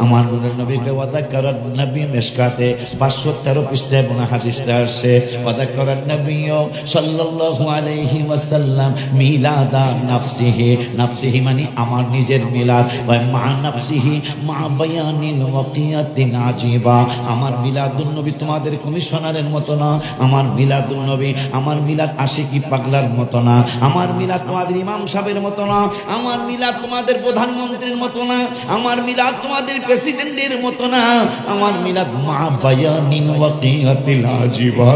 আমার নূরের নবীকে ওয়াদা করার নবী মিশকাতে 513 পৃষ্ঠায় বোনা হাদিসটা আসে ওয়াদা করার নবী সাল্লাল্লাহু আলাইহি ওয়াসাল্লাম মিলাদা নাফসিহি মানে আমার নিজের মিলাদ ওয়া মা নাফসিহি মা বায়ানিল ওয়াকিয়াতিন আজিবা আমার মিলাদুন নবী তোমাদের কমিশনারের মতো না আমার মিলাদুন নবী আমার মিলাদ আশিকি পাগলার মতো না আমার মিলাদ তোমাদের ইমাম সাহেবের মতো না আমার মিলাদ তোমাদের প্রধানমন্ত্রীর মতো না আমার মিলাদ তোমাদের প্রেসিডেন্টের মতো না আমার মিলাদ মা বায়ানিল ওয়াকিয়াতিল আজিবা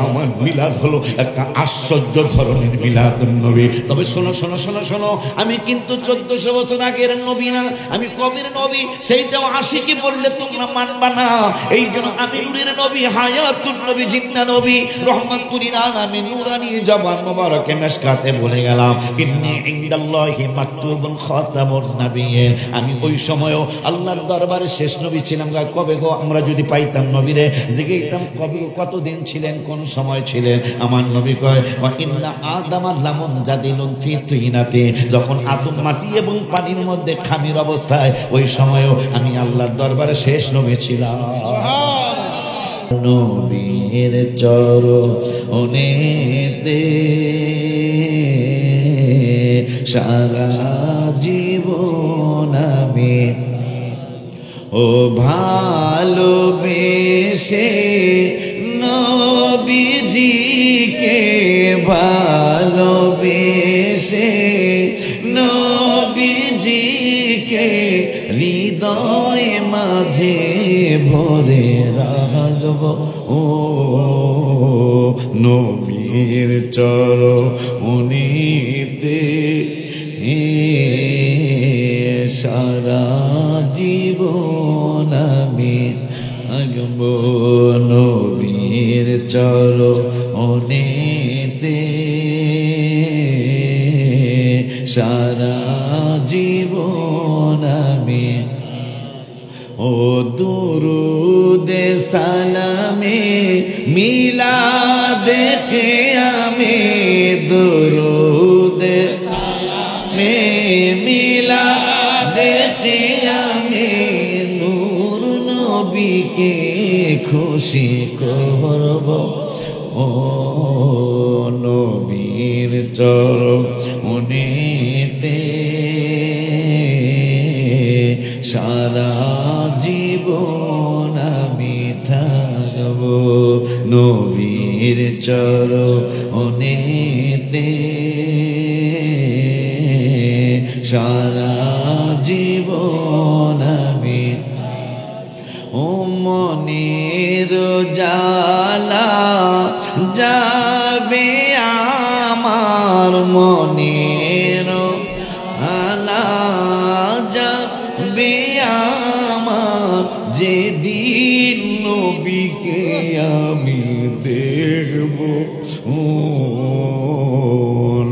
আমার মিলাদ হলো একটা আশ্চর্য ধরনের মিলাদুন নবী তবে শোনো শোনো শোনো শোনো আমি কিন্তু 1400 বছর আগের নবী না আমি কবির নবী সেইটাও আশিকি বললে তোমরা মানবা না এইজন্য আমি নূরের নবী হায়াতুন নবী জিন্দা নবী রহমাতুল আলামিন নূরানি জবান মোবারকে মিশকাতে বলে গেলাম ইন্নী ইনদাল্লাহি মাকতুবুন খাতামুন নাবিয়্যিন আমি ওই সময়ও আল্লাহর দরবারে শেষ নবী ছিলাম কবে গো আমরা যদি পাইতাম নবীরে জিগাইতাম কবে কতদিন ছিলেন কোন সময় ছিলেন আমার নবী কয় ওয়া ইন্না আদামা লামুন জাদিলুন ফি তুইনাতে যখন আদম মাটি এবং পানির মধ্যে খামির অবস্থায় ওই সময়ও আমি আল্লাহর দরবারে শেষ নবী ছিলাম সুবহানাল্লাহ নবীর চরণেতে সারা জীবন আমি ও ভালোবেসে নবীজিকে ভালোবেসে নবীজিকে হৃদয় মাঝে ভরে রাখব ও নবীর চরণেতে সারা জীবন আমি আগব নবীর চরণেতে সারা জীবন আমি ও দুরুদে সালামে মিলাদে কিয়ামে দুরুদে সালামে মিলাদে কিয়ামে নূর নবীকে খুশি করব ও নবীর চরণেতে সারা জীবন আমি থাকব নবীর চরণেতে সারা জীবন আমি ও মনের জালা যাবে আমার মনের আলা যাবে আমার যেদিন নবীকে আমি দেখব ও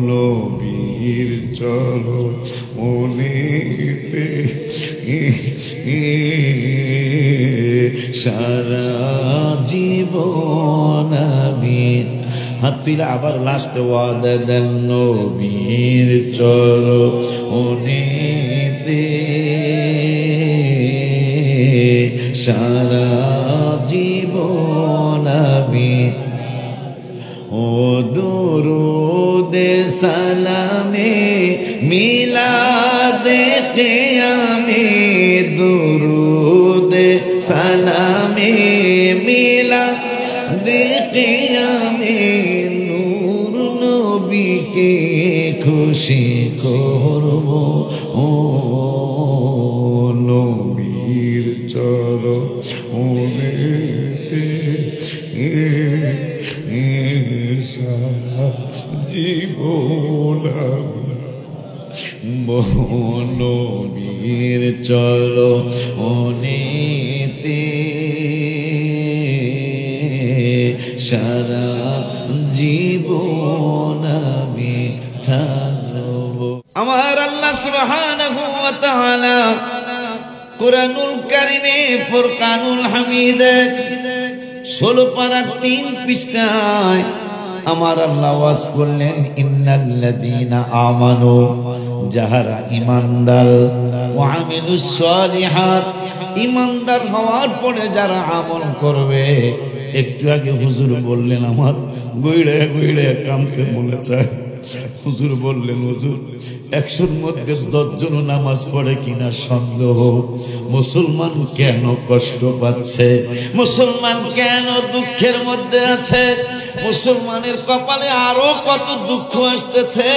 নবীর চরণেতে সারা জীবন আমি হাত তুলে আবার লাস্ট ওয়াদা দেন নবীর চরণেতে সারা জীবন আমি ও দুরুদে সালামে মিলাদে কিয়ামে দুরুদে সালামে মিলাদে কিয়ামে নূর নবীকে খুশি করব ও নবীর চরণেতে সারা জীবন নবীর চরণেতে সারা জীবন আমি থাকব আমার আল্লাহ সুবহানাহু ওয়া তাআলা কুরআনুল কারীমে ফুরকানুল হামিদ 16 পারা 3 পৃষ্ঠায় আমার আল্লাহ ওয়াজ করলেন ইন্নাল্লাযীনা আমানু যাহারা ঈমানদার ওয়া আমিলুস সালিহাত ইমানদার হওয়ার পরে যারা আমল করবে, একটু আগে হুজুর বললেন আমার গইড়ে গইড়ে কামতে মনে চায়। হুজুর বললেন হুজুর 100-র মধ্যে 10 জন নামাজ পড়ে কিনা সন্দেহ। মুসলমান কেন কষ্ট পাচ্ছে, মুসলমান কেন দুঃখের মধ্যে আছে, মুসলমানের কপালে আরো কত দুঃখ আসতেছে,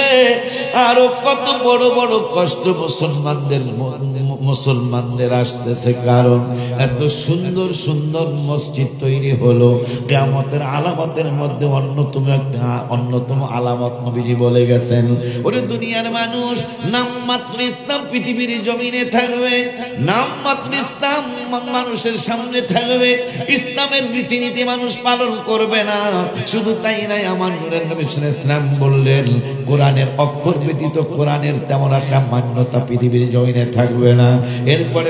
আরো কত বড় বড় কষ্ট মুসলমানদের আসতেছে। কারণ এত সুন্দর সুন্দর মসজিদ তৈরি হলো। কিয়ামতের আলামতের মধ্যে অন্যতম আলামত নবীজি বলে গেছেন, ওরে দুনিয়ার মানুষ নামমাত্র ইসলাম পৃথিবীর জমিনে থাকবে, নামমাত্র ইসলাম মানুষের সামনে থাকবে, ইসলামের রীতিনীতি মানুষ পালন করবে না। শুধু তাই নাই, আমার নূরের নবী সাল্লাল্লাহু আলাইহি ওয়াসাল্লাম বললেন কোরআনের অক্ষর ব্যতীত কোরআনের তেমন একটা মান্যতা পৃথিবীর জমিনে থাকবে না। এরপরে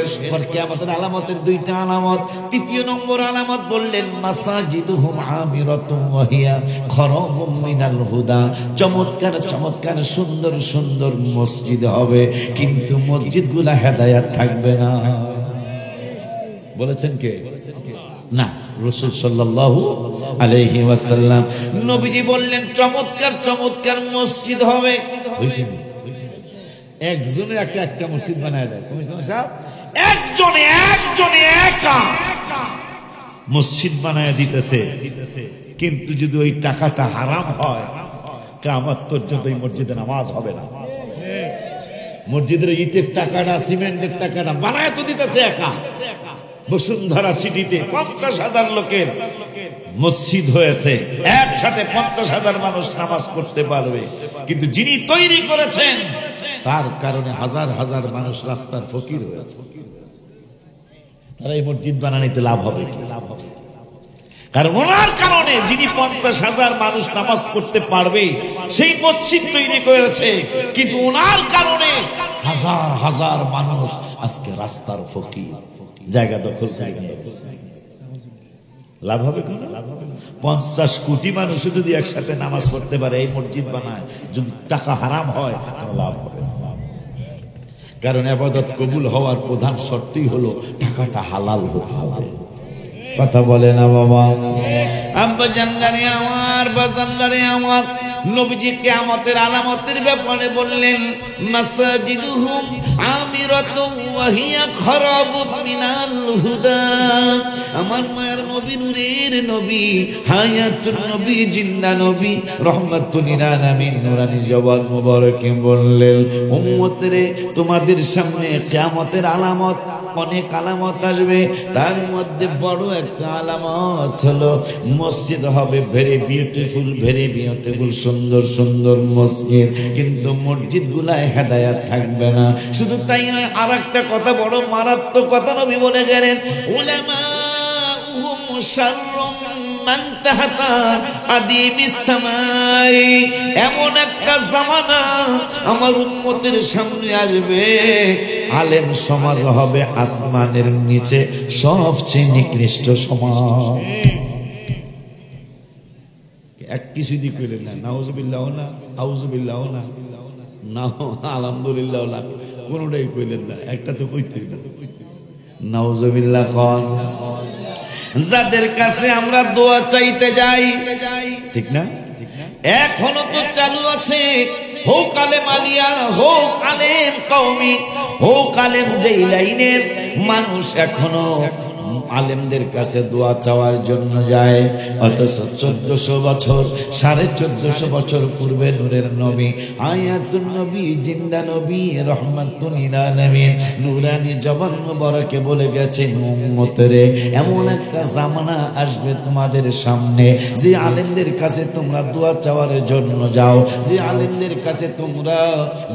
কিয়ামতের আলামতের 2টা আলামত। 3য় নম্বর আলামত বললেন মাসাজিদুহুম আমিরাতুম ওয়া হিয়া খরাবুম মিনাল হুদা। চমৎকার চমৎকার সুন্দর সুন্দর মসজিদ হবে, কিন্তু মসজিদগুলা হেদায়েত থাকবে না। বলেছেন কে? না, রাসূল সাল্লাল্লাহু আলাইহি ওয়াসাল্লাম। নবীজি বললেন চমৎকার চমৎকার মসজিদ হবে। হইছে একজনের একটা মসজিদ বানায় দেয় কমিশনার সাহেব, একজনে একা মসজিদ বানায় দিতেছে। কিন্তু যদি ওই টাকাটা হারাম হয়, কিয়ামত পর্যন্ত এই মসজিদে নামাজ হবে না। মসজিদের ইটের টাকাটা, সিমেন্টের টাকাটা বানায় তো দিতেছে একা। বসুন্ধরা সিটিতে 50,000 লোকের মসজিদ হয়েছে, একসাথে 50,000 মানুষ নামাজ পড়তে পারবে। কিন্তু যিনি তৈরি করেছেন তার কারণে হাজার হাজার মানুষ রাস্তার ফকির হয়েছে। তারা এই মসজিদ বানানিতে লাভ হবে, কারণ ওনার কারণে যিনি 50,000 মানুষ নামাজ পড়তে পারবে সেই মসজিদ তৈরি করেছে, কিন্তু ওনার কারণে হাজার হাজার মানুষ আজকে রাস্তার ফকির, জায়গা দখল জায়গা গেছে। লাভ হবে কোন? 50 কোটি মানুষ যদি একসাথে নামাজ পড়তে পারে, এই মসজিদ বানায়, যদি টাকা হারাম হয় লাভ হবে। কারণ ইবাদত কবুল হওয়ার প্রধান শর্তই হলো টাকাটা হালাল হতে হবে। কথা বলে না বাবা? আব্বা জানদারে আমার, বাজানদারে আমার, নবীজি কিয়ামতের আলামতের ব্যাপারে বললেন মাসাজিদুহুম আমিরাতুম ওয়া হিয়া খরাবুম মিনাল হুদা। আমার মায়ের নবী, নূরের নবী, হায়াতুন নবী, জিন্দা নবী, রহমাতুল লিল আলামিন, নূরানি জবান মুবারকে বললেন উম্মতরে তোমাদের সামনে কিয়ামতের আলামত, অনেক আলামত আসবে। তার মধ্যে বড় একটা আলামত হলো মসজিদ হবে ভেরি বিউটিফুল, ভেরি বিউটিফুল, সুন্দর সুন্দর মসজিদ, কিন্তু মসজিদ গুলায় হেদায়েত থাকবে না। শুধু তাই নয়, আর একটা কথা, বড় মারাত্মক কথা নবী বলে গেলেন উলামাউহুম শাররুম মান তাহতা আদিমিস সামাই। এমন একটা জামানা আমার উম্মতের সামনে আসবে, আলেম সমাজ হবে আসমানের নিচে সবচেয়ে নিকৃষ্ট সমাজ। এক কিছু দি কইলেন না, নাউজুবিল্লাহ না, আউযুবিল্লাহ না, না আলহামদুলিল্লাহ না, কোনটাই কইলেন না। একটা তো কইতেই না, নাউজুবিল্লাহ কোন। যাদের কাছে আমরা দোয়া চাইতে যাই, ঠিক না, এখনো তো চালু আছে, হোক আলেম আলিয়া, হোক আলেম কওমি, হোক আলেম যেই লাইনের মানুষ, এখনো আলেমদের কাছে দোয়া চাওয়ার জন্য যায়। অথচ 1400 বছর, 1450 বছর পূর্বে নূরের নবী, হায়াতুন নবী, জিন্দা নবী, রহমাতুল লিল আলামিন, নূরানি জবান মুবারকে বলে গেছেন উম্মতরে এমন একটা জামানা আসবে তোমাদের সামনে, যে আলেমদের কাছে তোমরা দোয়া চাওয়ার জন্য যাও, যে আলেমদের কাছে তোমরা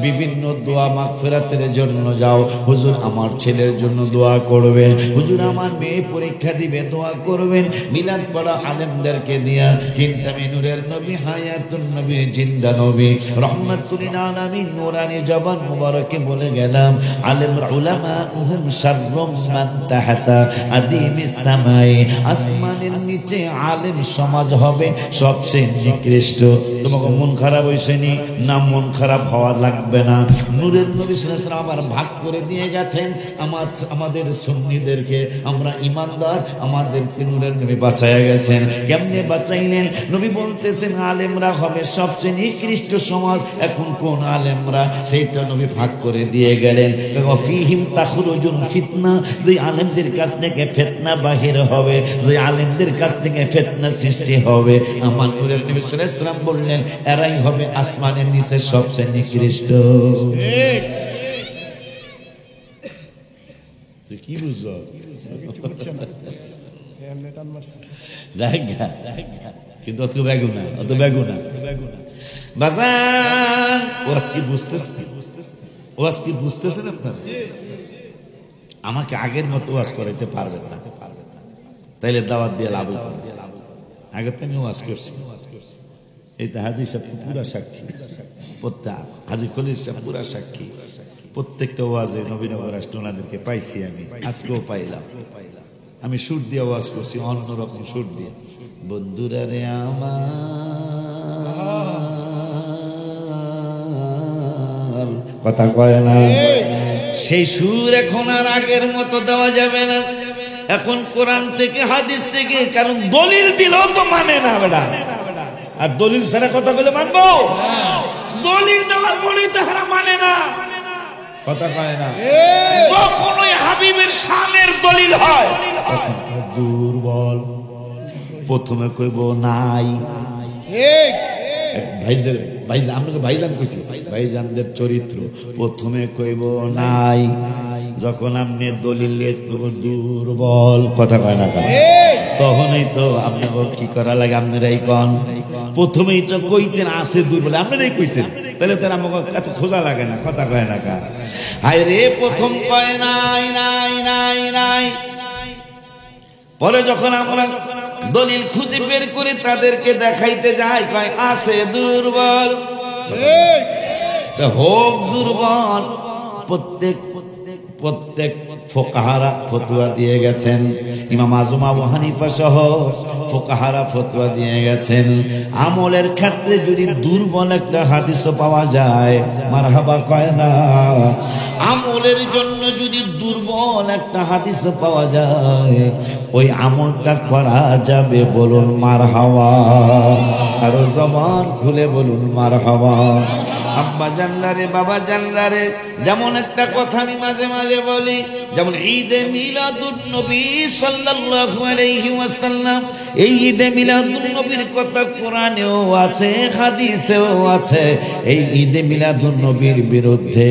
বিভিন্ন দোয়া মাগফিরাতের জন্য যাও, হুজুর আমার ছেলের জন্য দোয়া করবেন, হুজুর আমার মেয়ে পরীক্ষা দিবে, দোয়া করবেন মিলাদ পড়া আলেমদেরকে দিয়া। কিন্তু আমি নূরের নবী, হায়াতুন নবী, জিন্দা নবী, রহমাতুল আলামিন নূরানি জবান মুবারকে বলে গেলাম, আলেম উলামা উহুম শাররুম মান তাহাতা আদিমিস সামাই, আসমানের নিচে আলেম সমাজ হবে সবচেয়ে নিকৃষ্ট। তোমাকে মন খারাপ হইছেনি না? মন খারাপ হওয়া লাগবে না। নূরের নবী সাল্লাল্লাহু আলাইহি ওয়াসাল্লাম আবার ভাগ করে দিয়ে গেছেন আমাদের সুন্নিদেরকে। আমরা ইমানদার, আমাদেরকে নূরের নবী বাঁচায়া গেছেন। কেমনে বাঁচাইলেন? নবী বলতেছেন আলেমরা হবে সবচেয়ে নিকৃষ্ট সমাজ। এখন কোন আলেমরা, সেইটা নবী ভাগ করে দিয়ে গেলেন। ফিহিম তাখরুজুল ফিতনা, যে আলেমদের কাছ থেকে ফিতনা বাহির হবে, যে আলেমদের কাছ থেকে ফিতনা সৃষ্টি হবে, আমার নূরের নবী সাল্লাল্লাহু আলাইহি ওয়াসাল্লাম বললেন এরাই হবে আসমানের নিচে সবচেয়ে নিকৃষ্ট। তুই কি বুঝছো? জায়গা কিন্তু অত বেগুনা, অত বেগুনা বাজান। ওয়াজ কি বুঝতেছে? ওয়াজ কি বুঝতেছেন আপনার? আমাকে আগের মতো ওয়াজ করাইতে পারবেন না, তাইলে দাওয়াত দিয়ে লাভ হইতো না। আগে তো আমি ওয়াজ করছি, এই তো হাজি সাহেব পুরা সাক্ষী, প্রত্যেক হাজি খলিল সাহেব পুরা সাক্ষী। প্রত্যেকটা ওয়াজে নবীনগর রাষ্ট্র ওনাদেরকে পাইছি, আমি আজকেও পাইলাম। আমি সুর দিয়ে ওয়াজ করছি, অন্যরকম সুর দিয়ে। বন্ধুরা রে আমার কথা কয় না, সেই সুর এখন আর আগের মতো দেওয়া যাবে না। এখন কোরআন থেকে হাদিস থেকে, কারণ দলিল দিলেও তো মানে না বেটা। আর দলিল ছাড়া কথা বলে মানবো? দলিল দেওয়ার বলেই তো হারা মানে না, কথা কয় না। যখন ওই হাবিবের শানের দলিল হয় দুর্বল, প্রথমে কইব নাই। ভাইদের আপনাকে ভাইজান কইছি, ভাইজানদের চরিত্র প্রথমে কইব নাই। যখন আপনি দলিল কইব দুর্বল, কথা কয় না, তখনই তো আপনাকে কি করা লাগে? আপনারাই কন। প্রথমেই তো কইতেন আছে দুর্বল, আপনারাই কইতেন, তাহলে তো আমাকে এত খোঁজা লাগে না, কথা কয় না। হায় রে, প্রথম কয় নাই নাই নাই নাই, পরে যখন আমরা দলিল খুঁজে বের করে তাদেরকে দেখাইতে যাই, কয় আছে দুর্বল, হোক দুর্বল। প্রত্যেক ফোকাহারা ফতোয়া দিয়ে গেছেন, ইমাম আজম আবু হানিফা সহ ফোকাহারা ফতোয়া দিয়ে গেছেন, আমলের ক্ষেত্রে যদি দুর্বল একটা হাদিসও পাওয়া যায়, মারহাবা কয় না। আমলের জন্য যদি দুর্বল একটা হাদিসও পাওয়া যায়, ওই আমলটা করা যাবে, বলুন মারহাবা। আরো জবান খুলে বলুন মারহাবা। আব্বা জানলারে, বাবা জানলারে, যেমন একটা কথা আমি মাঝে মাঝে বলি, যেমন ঈদে মিলাদুন নবী সাল্লাল্লাহু আলাইহি ওয়াসাল্লাম, এই ঈদে মিলাদুন নবীর কথা কোরআনেও আছে, হাদিসেও আছে। এই ঈদে মিলাদুন নবীর বিরুদ্ধে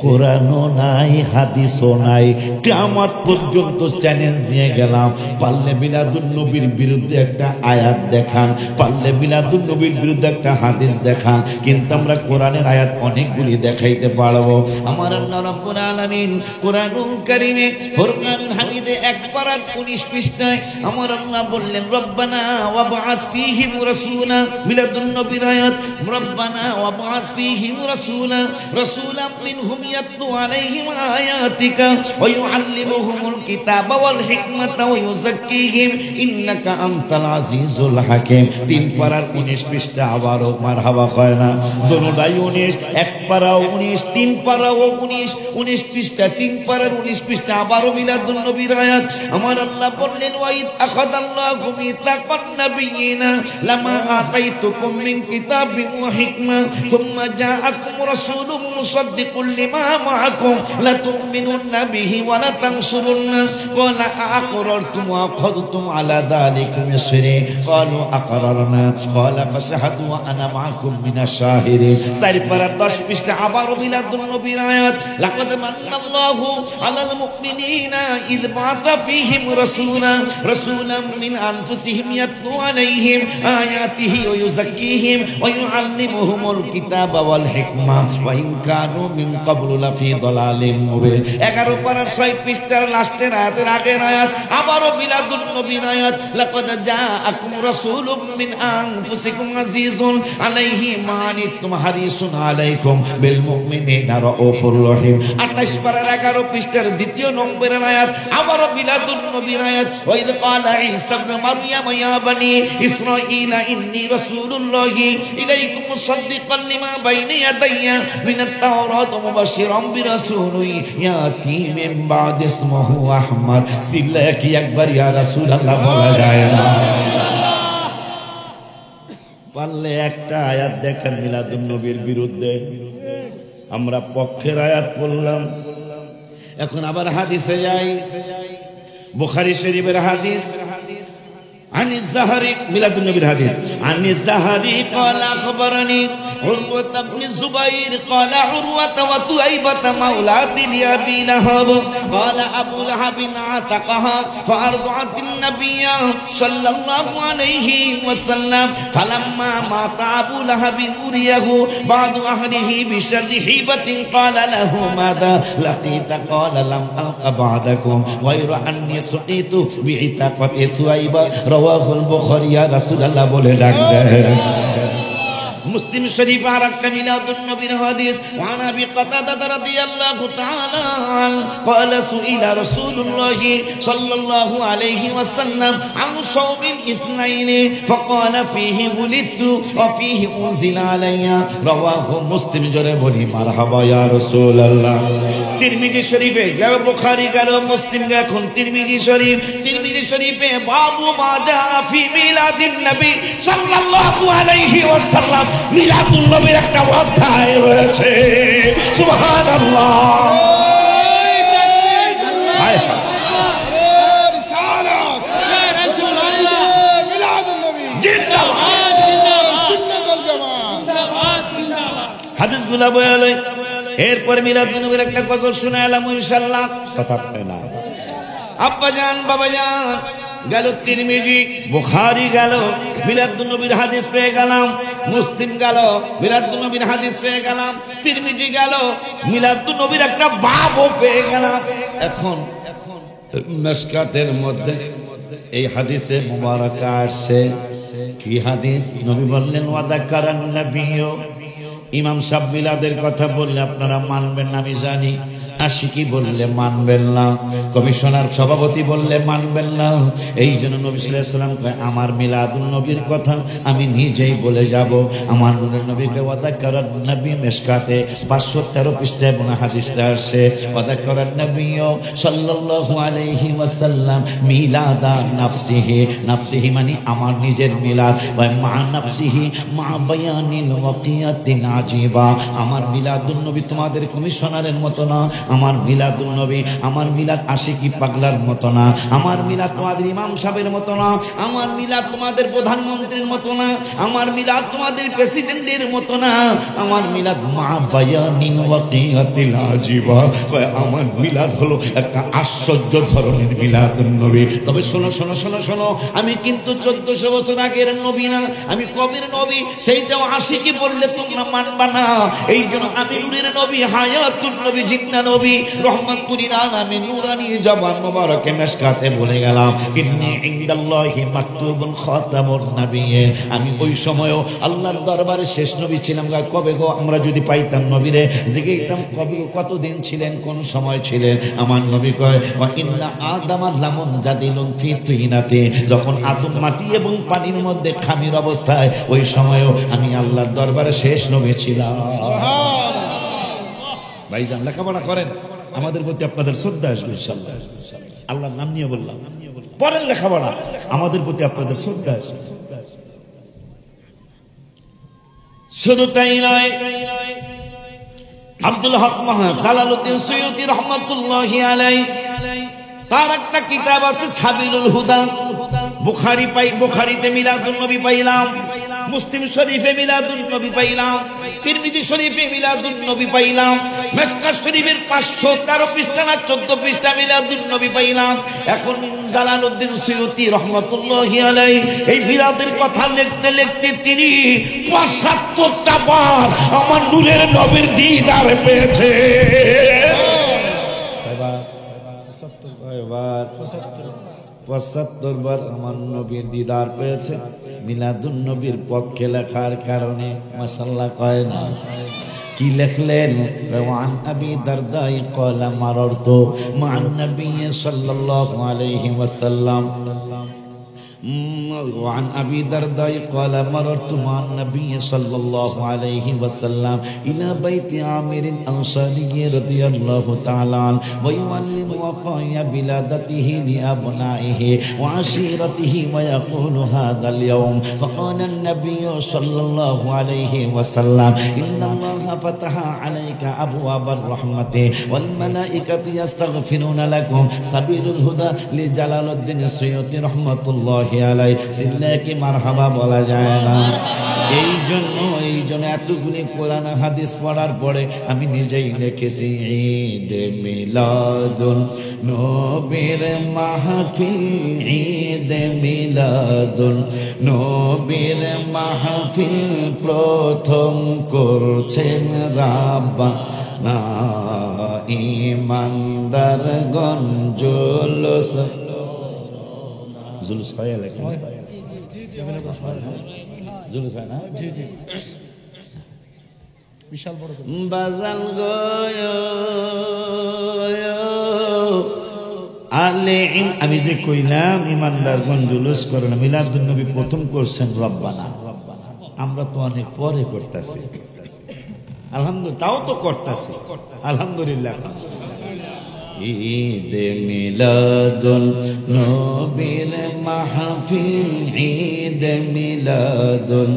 কোরআনও নাই, হাদিসও নাই। কিয়ামত পর্যন্ত চ্যালেঞ্জ দিয়ে গেলাম, পারলে মিলাদুন নবীর বিরুদ্ধে একটা আয়াত দেখান, পারলে মিলাদুন নবীর বিরুদ্ধে একটা হাদিস দেখান। কিন্তু আমরা কোরআনের আয়াত অনেকগুলি দেখাইতে পারবো। আমার আল্লাহ রাব্বুল আলামিন কোরআনুল কারীমে ফুরকানুল হামিদে 1/19 পৃষ্ঠায় আমার আল্লাহ বললেন, রব্বানা ওয়াবআথ ফীহিম রাসূলা, মিলাদুন নবীর আয়াত, রব্বানা ওয়াবআথ ফীহিম রাসূলা রাসূলাম মিনহুম ইয়াতলু আলাইহিম আয়াতিকা ওয়া ইউআল্লিমুহুমুল কিতাবা ওয়াল হিকমাতা ওয়া ইউযাক্কিহিম ইন্নাকা আনতাল আজিজুল হাকীম। 3/19 পৃষ্ঠা। আবারও মারহাবা কয় না? দোনোটাই 19, 1/19, 3/19, 19 পৃষ্ঠা, 3/19 পৃষ্ঠা। আবারও মিলাদুন নবীর আয়াত। আমার আল্লাহ বললেন, ওয়াইদ আখাযাল্লাহু মিসাকান নাবিয়িনা লামা আতাইতুকুম মিন কিতাবিন ওয়া হিকমা সুম্মা জাআকুম রাসূলুম মুসাদ্দিকুল লিমা মাআকুম লাতুমিনুন্না বিহি ওয়া লাতানসুরুন্না ক্বালা আ'আকরারতুম ওয়া আখাযতুম আলা যালিকুম ইসরি ক্বালু আকরারনা ক্বালা ফাশহাদু ওয়া আনা মাআকুম মিনাশ শাহিদিন। 4/10 পৃষ্ঠা। আবারও মিলাদুন নবীর আয়াত, লাকাদ মান্নাল্লাহু আলাল মুমিনিনা ইয বা'আথা ফীহিম রাসূলাম মিন আনফুসিহিম ইয়াতলু আলাইহিম আয়াতিহি ওয়া ইউযাক্কিহিম ওয়া ইউআল্লিমুহুমুল কিতাবা ওয়াল হিকমা ওয়া ইন কানু মিন ক্বাবলু লাফি দালালিন মুবিন। 11/6 6 পৃষ্ঠার লাস্টের আয়াতের আগের আয়াত, আবারও মিলাদুন নবীর আয়াত, লাকাদ জাআকুম রাসূলুম মিন আনফুসিকুম আজিজুন আলাইহি মা আনিতুম হারিসুন আলাইকুম বিল মুমিনিনা রাউফুর রহিম। 28 পারার 11 পৃষ্ঠার দ্বিতীয় নম্বরের আয়াত, আবারও মিলাদুন নবীর আয়াত, ওয়াইদ ক্বালা ঈসা ইবনে মারইয়াম ইয়া বানি ইসরাঈলা ইন্নী রাসূলুল্লাহি ইলাইকুম মুসাদ্দিকান লিমা বাইনা ইয়াদাইয়া মিনাত তাওরাত ওয়া মুবাশশিরাম বিরাসূলিন ইয়াতি মিন বা'দি ইসমুহু আহমদ। সিল্লা কি একবার ইয়া রাসূলুল্লাহ বলা যায় না? পারলে একটা আয়াত দেখেন মিলাদুন নবীর বিরুদ্ধে। আমরা পক্ষের আয়াত পড়লাম, এখন আবার হাদিসে যাই। বুখারী শরীফের হাদিস, عن الزهري ميلاد النبي الحديث عن الزهري قال أخبرني عروة بن الزبير قال عروة وثويبة مولات لأبي لهب قال أبو لهب عتقها فأرضعت النبي صلى الله عليه وسلم فلما مات أبو لهب أريه بعض أهله بشر حيبة قال له ماذا لقيت قال لم ألق بعدكم غير أني سقيت بعتقة ثويبة রওয়াহুল বুখারী। ইয়া রাসূলুল্লাহ বলে ডাকবেন। মুসলিম শরীফ আর একটা মিলাদুন নবীর হাদিস, ওয়া নবী কাতাদা রাদিয়াল্লাহু তাআলা قال سئل رسول الله صلى الله عليه وسلم عن صوم الاثنين فقال فيه ولدت وفيه انزل علي رواه مسلم। জোরে বলি মারহাবা ইয়া রাসূলুল্লাহ। তিরমিজি শরীফে গেল, বুখারী গেল, মুসলিম গেল, এখন তিরমিজি শরীফ। তিরমিজি শরীফে বাবু মা জা ফি মিলাদিন নবী সাল্লাল্লাহু আলাইহি ওয়াসাল্লাম, মিলাদুন নবীর একটা অধ্যায় রয়েছে। সুবহানাল্লাহ। রিসালাত ইয়া রাসূলুল্লাহ, মিলাদুন নবী জিন্দাবাদ, সুন্নাত ওয়াল জামাত জিন্দাবাদ, জিন্দাবাদ। হাদিসগুলো বলে এরপরে মিলাদুন নবীর একটা গজল শোনালাম ইনশাআল্লাহ। কথা হয় না আব্বা জান বাবা জান, গেল তিরমিজি, বুখারী গেল, মিলাদুন নবীর হাদিস পেয়ে গেলাম। মুসলিম গেল, মিলাদুন নবীর হাদিস পেয়ে গেলাম। তিরমিজি গেল, মিলাদুন নবীর একটা বাবও পেয়ে গেলাম। এখন মিশকাতের মধ্যে এই হাদিসে মুবারাকা আসছে। কি হাদিস? নবী বললেন ওয়া যাকারান নবিয়্যু। ইমাম সাহেব মিলাদের কথা বললে আপনারা মানবেন না আমি জানি, আশিকি বললে মানবেন না, কমিশনার সভাপতি বললে মানবেন না। এই জন্য নবী সাল্লাল্লাহু আলাইহি ওয়াসাল্লাম কয় আমার মিলাদুন নবীর কথা আমি নিজেই বলে যাব। আমার নূরের নবীকে ওয়া যাকারান নবী মিশকাতে 513 পৃষ্ঠায় বনা হাদিসটা আসছে। ওয়া যাকারান নবী সাল্লাল্লাহু আলাইহি ওয়াসাল্লাম মিলাদা নাফসিহি, নাফসিহি মানে আমার নিজের মিলাদ, ওয়া মা নাফসিহি মা বায়ানিল ওয়াকিয়াতিন আজিবা। আমার মিলাদুন নবী তোমাদের কমিশনারের মতো না, আমার মিলাদুন নবী, আমার মিলাদ আশিকি পাগলার মতো না, আমার মিলাদ তোমাদের ইমাম সাহেবের মতো না, আমার মিলাদ তোমাদের প্রধানমন্ত্রীর মতো না, আমার মিলাদ তোমাদের প্রেসিডেন্টের মতো না, আমার মিলাদ মা বায়ানিন ওয়াকিয়াতিল আজিবা। আমার মিলাদ হলো একটা আশ্চর্য ধরনের মিলাদুন নবী। তবে শোনো শোনো শোনো শোনো, আমি কিন্তু 1400 বছর আগের নবী না, আমি কবির নবী, সেইটাও আশিকি বললে তোমরা মানবা না। এই জন্য আমি নূরের নবী, হায়াতুন নবী, জিন্দা নবী, রহমাতুল আলামিন, নূরানি জবান মোবারকে মিশকাতে বলে গেলাম ইন্নী ইনদাল্লাহি মাকতুবুল খাতামুন নাবিয়্যিন। আমি ওই সময়ও আল্লাহর দরবারে শেষ নবী ছিলাম। কবে গো? আমরা যদি পাইতাম নবীরে, জিজ্ঞাসা কবে, কতদিন ছিলেন, কোন সময় ছিলেন? আমার নবী কয় ওয়া ইন্না আদামা লামুন জাদিলুন ফি তুহিনাতি, যখন আদম মাটি এবং পানির মধ্যে খামির অবস্থায়, ওই সময়ও আমি আল্লাহর দরবারে শেষ নবী ছিলাম। ভাইজান লেখাপড়া করেন, আমাদের প্রতি আপনাদের শ্রদ্ধা আসবে ইনশাআল্লাহ। আল্লাহর নাম নিয়ে বললাম, পড়েন লেখাপড়া, আমাদের প্রতি আপনাদের শ্রদ্ধা আসবে। শুধু তাই নয়, আব্দুল হক মাহমুদ জালালউদ্দিন সুয়ুতী রাহমাতুল্লাহি আলাইহি তার একটা কিতাব আছে সাবিলুল হুদা। বুখারী পাই, বুখারীতে মিলাদুন নবী পাইলাম, মুসলিম শরীফে মিলাদুন নবী পাইলাম, তিরমিজি শরীফে মিলাদুন নবী পাইলাম, মিশকাত শরীফের 513 পৃষ্ঠা না 14 পৃষ্ঠা মিলাদুন নবী পাইলাম। এখন জালালউদ্দিন সুয়ুতী রাহমাতুল্লাহি আলাইহি এই মিলাদের কথা লিখতে লিখতে তিনি 75টা বার আমার নূরের নবীর দিদার পেয়েছে। কয়বার? ৭৫ বার আমার নবীর দিদার পেয়েছে মিলাদুন নবীর পক্ষে লেখার কারণে। মাশাআল্লাহ কয় না? কি লিখলেন? ওয়ান আবি দারদাই ক্বালা মারারতু মা'আন নবী সাল্লাল্লাহু আলাইহি ওয়াসাল্লাম। وعن أبي درداء قال مررت مع النبي صلى الله عليه وسلم إلى بيت عامر الأنصاري رضي الله تعالى عنه ويعلم وقايا بلادته لأبنائه وعشيرته ويقول هذا اليوم فقال النبي صلى الله عليه وسلم إن الله فتح عليك أبواب الرحمة والملائكة يستغفرون لكم سبيل الهدى لجلال الدين السيوطي رحمة الله আলাই। সিল্লা কি মারহাবা বলা যায় না? এই জন্য এতগুলি কোরআন হাদিস পড়ার পরে আমি নিজেই লিখেছি ঈদ মিলাদুন নবীর মাহফিল, ঈদ মিলাদুন নবীর মাহফিল প্রথম করছেন রাব্বানা ঈমানদারগণ জুলুস জুলুস হয় লাগে জুলুস হয় না? জি জি বিশাল বড় বাজাল গয় আলে। আমি যে কইলাম ইমানদারগণ জুলুস করে না, মিলাদুন নবী প্রথম করছেন রব্বানা। আমরা তো অনেক পরে করতেছি, আলহামদুলিল্লাহ, তাও তো করতেছি আলহামদুলিল্লাহ। ঈদ মিলাদুন নবীর মাহফিল, ঈদ মিলাদুন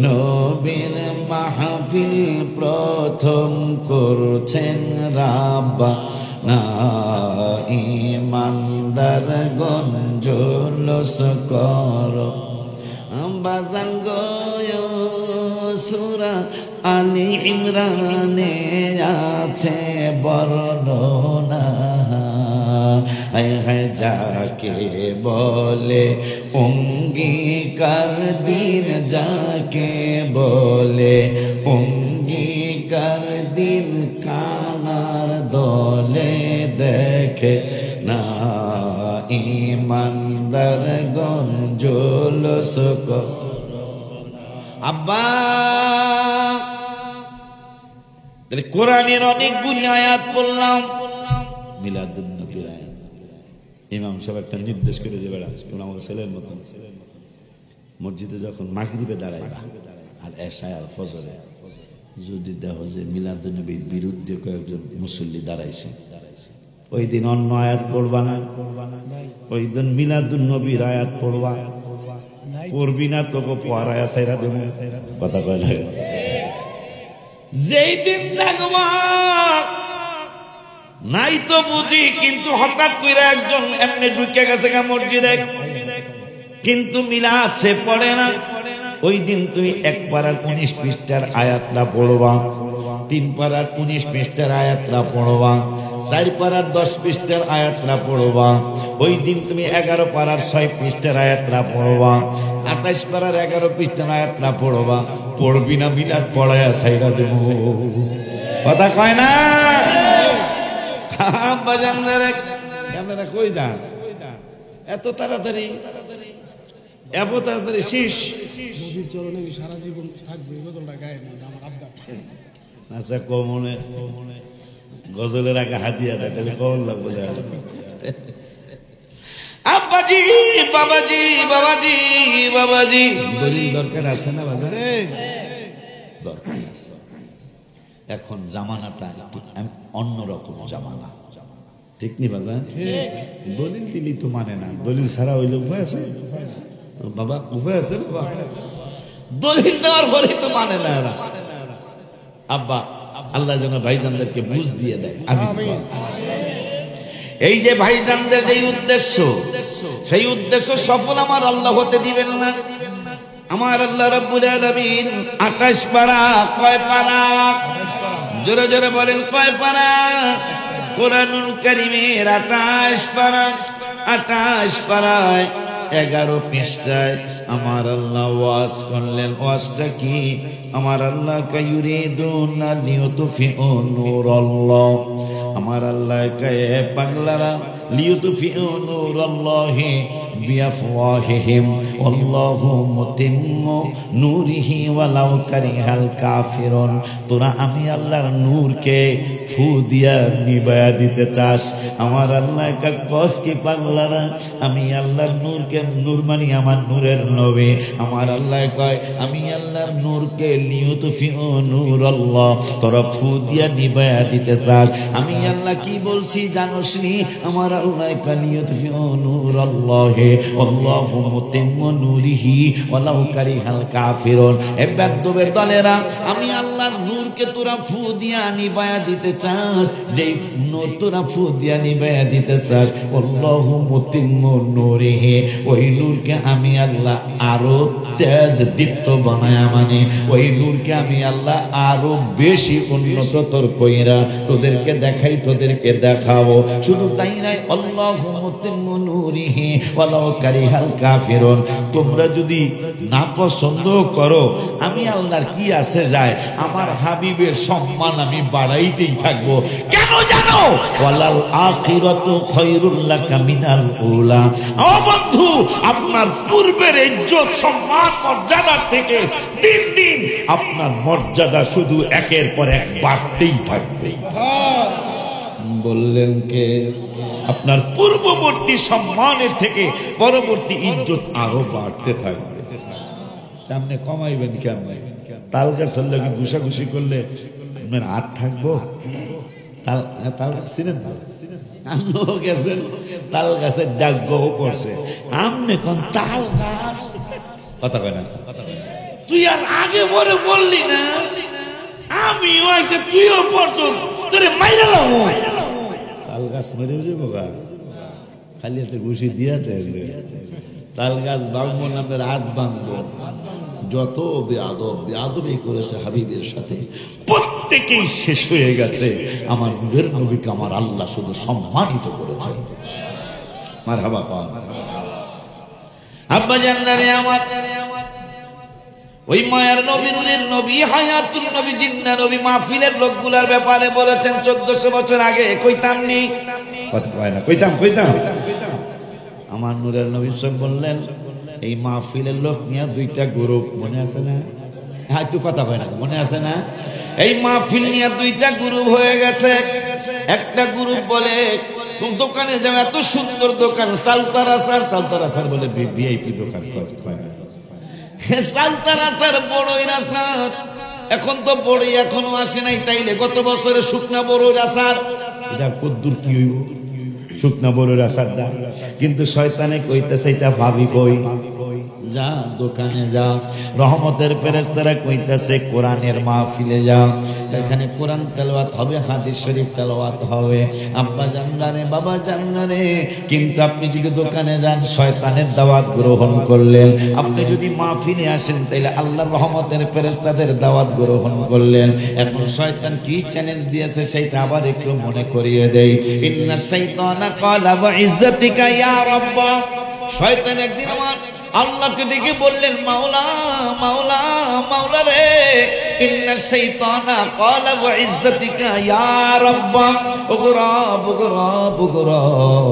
নবীর মাহফিল প্রথম করছেন রাব্বানা ঈমানদারগণ জুলুস করো। বাজান গয় সূরা আলী ইমরানে আছে বর্ণনা, যাকে বলে অঙ্গীকার দিন, যাকে বলে অঙ্গীকার দিন কানার দলে দেখে না ঈমানদারগণ জুলুস করে। আব্বা কোরআনের অনেকগুলি আয়াত পড়লাম, মিলাদুন নবীর আয়াত। ইমাম সাহেব একটা নির্দেশ করে যে বেড়া আমার ছেলের মতন মসজিদে যখন মাগরিবে দাঁড়াইবা আর এশায় আর ফজরে যদি দেখো যে মিলাদুন নবীর বিরুদ্ধে কয়েকজন মুসল্লি দাঁড়াইছে, ওই দিন অন্য আয়াত পড়বা না, ওই দিন মিলাদুন নবীর আয়াত পড়বা। পড়বি না তোকে পড়ায়া সাইরা দেব, কথা কয় না? যেই দিন দেখবা নাই তো বুঝি, কিন্তু হঠাৎ করে একজন এমনি ঢুকে গেছে মসজিদে, কিন্তু মিলাদ সে পড়ে না, ওই দিন তুই 1 পারার 19 পৃষ্ঠার আয়াতটা পড়বা, 3 পারার 19 পৃষ্ঠার আয়াতটা পড়বা, 4 পারার 10 পৃষ্ঠার আয়াতটা পড়বা। ওই দিন তুমি 11 পারার 6 পৃষ্ঠার আয়াতটা পড়বা, 28 পারার 11 পৃষ্ঠার আয়াতটা পড়বা। পড়বি না মিলাদ পড়ায়া সাইরা দেব, কথা কয় না? আপনারা কই যান এত তাড়াতাড়ি? এত তাড়াতাড়ি শেষ? নবীর চরণে সারা জীবন থাকবে, গজলটা গায়ে আমার আব্দা। আচ্ছা কমনে গজলের আগে হাতিয়া দেয়, তাহলে কমন লাগবে। আব্বাজি বাবাজি বাবাজি বাবাজি দলিল দরকার আছে না? দরকার আছে। এখন জামানাটা একটু অন্যরকম জামানা, ঠিক নি বাজান? দলিল দিলি তো মানে না, দলিল ছাড়া হইলে উপায় আছে বাবা? উপায় আছে বাবা? দলিল দেওয়ার পরে তো মানে না এরা। আব্বা আল্লাহ যেন ভাইজানদেরকে বুঝ দিয়ে দেয়। এই যে ভাইজানদের যে উদ্দেশ্য, সেই উদ্দেশ্য সফল আমার আল্লাহ হতে দিবেন না। আমার আল্লাহ রাব্বুল আলামিন 28 পারা, কয় পারা? জোরে জোরে বলেন, কয় পারা? কোরআনুল কারীমের 28 পারা, 28 পারায় 11 পৃষ্ঠায় আমার আল্লাহ ওয়াজ করলেন। ওয়াজটা কি? আমার আল্লাহ কায়ুরিদুনা লিয়ুতফিউ নূরাল্লাহ, আমার আল্লাহ কয়ে পাগলারা লিইউতফিউ নূরাল্লাহি বিআফওয়াহিহিম আল্লাহু মুতিম্মু নূরিহি ওয়ালাউ কারিহাল কাফিরুন। তোরা আমি আল্লাহর নূরকে ফু দিয়া নিভায়া দিতে চাস? আমার আল্লাহ কস কি পাগলারা, আমি আল্লাহর নূরকে, নূর মানে আমার নূরের নবী, আমার আল্লাহ কয় আমি আল্লাহর নূরকে লিইউতফিউ নূরাল্লাহ, তোরা ফু দিয়া নিভায়া দিতে চাস? আমি আল্লাহ কি বলছি জানোস নি? আমার আল্লাহ কয় লিইউতফিউ নূরাল্লাহি আল্লাহু মুতিম্মু নূরিহি ওয়ালাউ কারিহাল কাফিরুন। এ বেদ্যবের দলেরা, আমি আল্লাহর নূরকে তোরা ফু দিয়া নিভায়া দিতে চাস? যেই নূর তোরা ফু দিয়া নিভায়া দিতে চাস, আল্লাহু মুতিম্মু নূরিহি, ওই নূরকে আমি আল্লাহ আরো তেজ দীপ্ত বানায়া, মানে ওই নূরকে আমি আল্লাহ আরো বেশি উন্নততর কইরা তোদেরকে দেখাই, তোদেরকে দেখাবো। শুধু তাই নাই, আল্লাহু মুতিম্মু নূরিহি ওয়ালাউ কারিহাল কাফিরুন। তোমরা যদি না পছন্দ করো, আমি আল্লাহর কি আছে যায়, আমার হাবিবের সম্মান আমি বাড়াইতেই থাকবো। কেন জানো? ওয়ালাল আখিরাতু খায়রুল লাকা মিনাল উলা। ও বন্ধু, আপনার পূর্বের ইজ্জত সম্মান মর্যাদা থেকে দিন দিন আপনার মর্যাদা শুধু একের পর এক বাড়তেই থাকবে। বললেন কে? আপনার পূর্ববর্তী সম্মানের থেকে পরবর্তী ইজ্জত আরো বাড়তে থাকবে। সামনে কমাইবেন কেমন? তাল গাছের লাগে ঘুষাঘুষি করলে আপনার হাত থাকবো? তাল ছিলেন গেছেন, তাল গাছের ডাক গহ পড়ছে, আমনে কোন তাল গাছ কথা কয় না। তুই আর আগে পরে বললি না, আমি আইসে তুইও পড়ছ, তোরে মাইরা লামু। তাল গাছ মেরে যাবো গা, খালি একটা ঘুষি দিয়া দেখবে। তাল গাছ ভাঙবো না, আপনার হাত ভাঙবো। যত বেয়াদবি করেছে হাবিবের সাথে প্রত্যেকেই শেষ হয়ে গেছে। আমার নূরের নবীকে আমার আল্লাহ শুধু সম্মানিত করেছে। মারহাবা পান আব্বা জান্নারে আমার, ওই মায়ার নবী, নূরের নবী, হায়াতুল নবী, জিন্দা নবী মাহফিলের লোকগুলার ব্যাপারে বলেছেন 1400 বছর আগে। কইতাম নি? কথা কয় না, কইতাম। আমার নূরের নবী সব বললেন, এই মাহফিলের লোক নিয়ে দুইটা গ্রুপ, মনে আছে না? একটু কথা হয় না, মনে আছে না? এই মাহফিল নিয়ে দুইটা গ্রুপ হয়ে গেছে। একটা গ্রুপ বলে দোকানে যাও, এত সুন্দর দোকান, সালতারাসার বলে ভিআইপি দোকান, সালতারাসার বড়ই রাসার। এখন তো বড়ই এখনো আসে নাই, তাইলে গত বছরে শুকনা বড়ই রাসার, এটা কদ্দুর কি হইব শুকনা বড়ই রাসার দা। কিন্তু শয়তানে কইতেছে এটা ভাবি কই, যা দোকানে যা। রহমতের ফেরেশতারা কইতাছে কোরআনের মাহফিলে যা, এখানে কোরআন তেলাওয়াত হবে, হাদিস শরীফ তেলাওয়াত হবে। আব্বা জান্নারে, বাবা জান্নারে, কিন্তু আপনি যদি দোকানে যান শয়তানের দাওয়াত গ্রহণ করলেন। আপনি যদি মাহফিলে আসেন তাইলে আল্লাহর রহমতের ফেরেশতাদের দাওয়াত গ্রহণ করলেন। এখন শয়তান কি চ্যালেঞ্জ দিয়েছে সেটা আবার একটু মনে করিয়ে দেই। ইন্না শাইতানা ক্বালা ওয়া ইজ্জাতিকা ইয়া রাব্বা। শয়তান একদিন আমার আল্লাহকে ডেকে বললেন, মাওলা মাওলা মাওলা রে, ইন্না শাইতানা ক্বালা ওয়া ইজ্জাতিকা ইয়া রাব্বা, ওগো রব, ওগো রব, ওগো রব,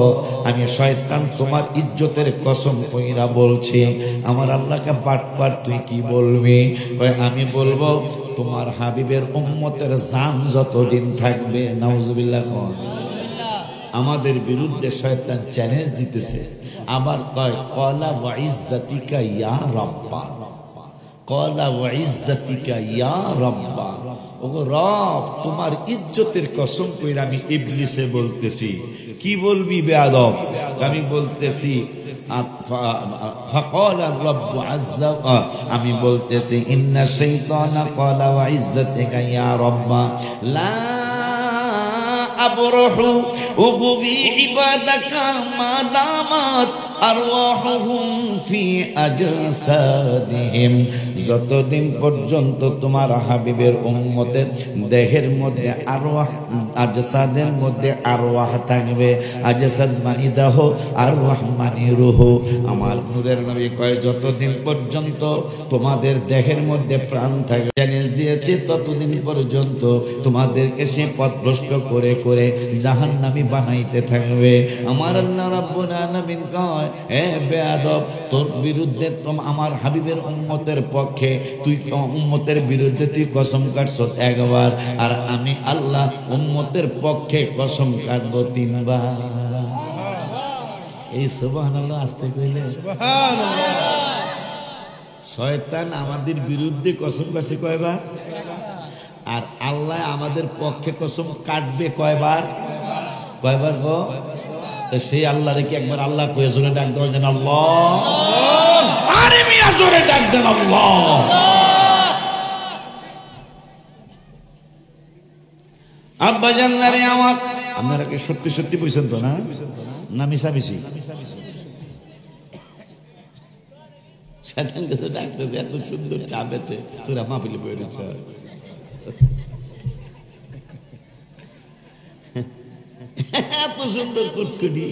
আমি শয়তান তোমার ইজ্জতের কসম কইরা বলছি, আমার আল্লাহকে বাটপার তুই কি বলবি? আমি বলবো তোমার হাবিবের উম্মতের জান যতদিন থাকবে। নাউজুবিল্লাহ। আমাদের বিরুদ্ধে শয়তান চ্যালেঞ্জ দিতেছে, আবার কয় ক্বালা ওয়া ইজ্জাতিকা ইয়া রাব্বা, ক্বালা ওয়া ইজ্জাতিকা ইয়া রাব্বা, ওগো রব তোমার ইজ্জতের কসম কইরা আমি ইবলিসে বলতেছি। কি বলবি বেয়াদব? আমি বলতেছি ফাকালা রাব্বু আযজা, আমি বলতেছি ইন্না শাইতানা ক্বালা ওয়া ইজ্জাতিকা ইয়া রাব্বা লা আবরহু উগবি ইবাদাকা মা দামাত আরওয়াহুহুম ফি আজসাদিহিম, যতদিন পর্যন্ত তোমার হাবিবের উম্মতের দেহের মধ্যে আরওয়াহ, আজসাদের মধ্যে আরওয়াহ থাকবে। আজসাদ মানে দেহ, আরওয়াহ মানে রূহ। আমার নূরের নবী কয় যতদিন পর্যন্ত তোমাদের দেহের মধ্যে প্রাণ থাকবে, চ্যালেঞ্জ দিয়েছে ততদিন পর্যন্ত তোমাদেরকে সে পথভ্রষ্ট করে করে জাহান্নামী বানাইতে থাকবে। আমার আল্লাহ রাব্বুল আলামিন কয়, হে বেয়াদব, তোর বিরুদ্ধে আমার হাবিবের উম্মতের পক্ষে তুই উম্মতের বিরুদ্ধে তুই কসম কাটছস একবার, আর আমি আল্লাহ উম্মতের পক্ষে কসম কাটবো 3 বার। এই সুবহানাল্লাহ আসতে কইলে সুবহানাল্লাহ। শয়তান আমাদের বিরুদ্ধে কসম কাটছে কয়বার, আর আল্লাহ আমাদের পক্ষে কসম কাটবে কয়বার? কয়বার গো? তো সেই আল্লাহ রেখে একবার আল্লাহ কয়ে জোরে ডাক দেওয়া যেন আল্লাহ, আরে মিয়া জোরে ডাক দেন আল্লাহ। আব্বা জান্নারে আমার, আপনারা কি সত্যি সত্যি বুঝছেন তো না, না মিশামিশি? শয়তানকে তো ডাকতেছে, এত সুন্দর চা বেচে, তোরা মাহফিলে বেরিয়েছ, এত সুন্দর কুটকুটি,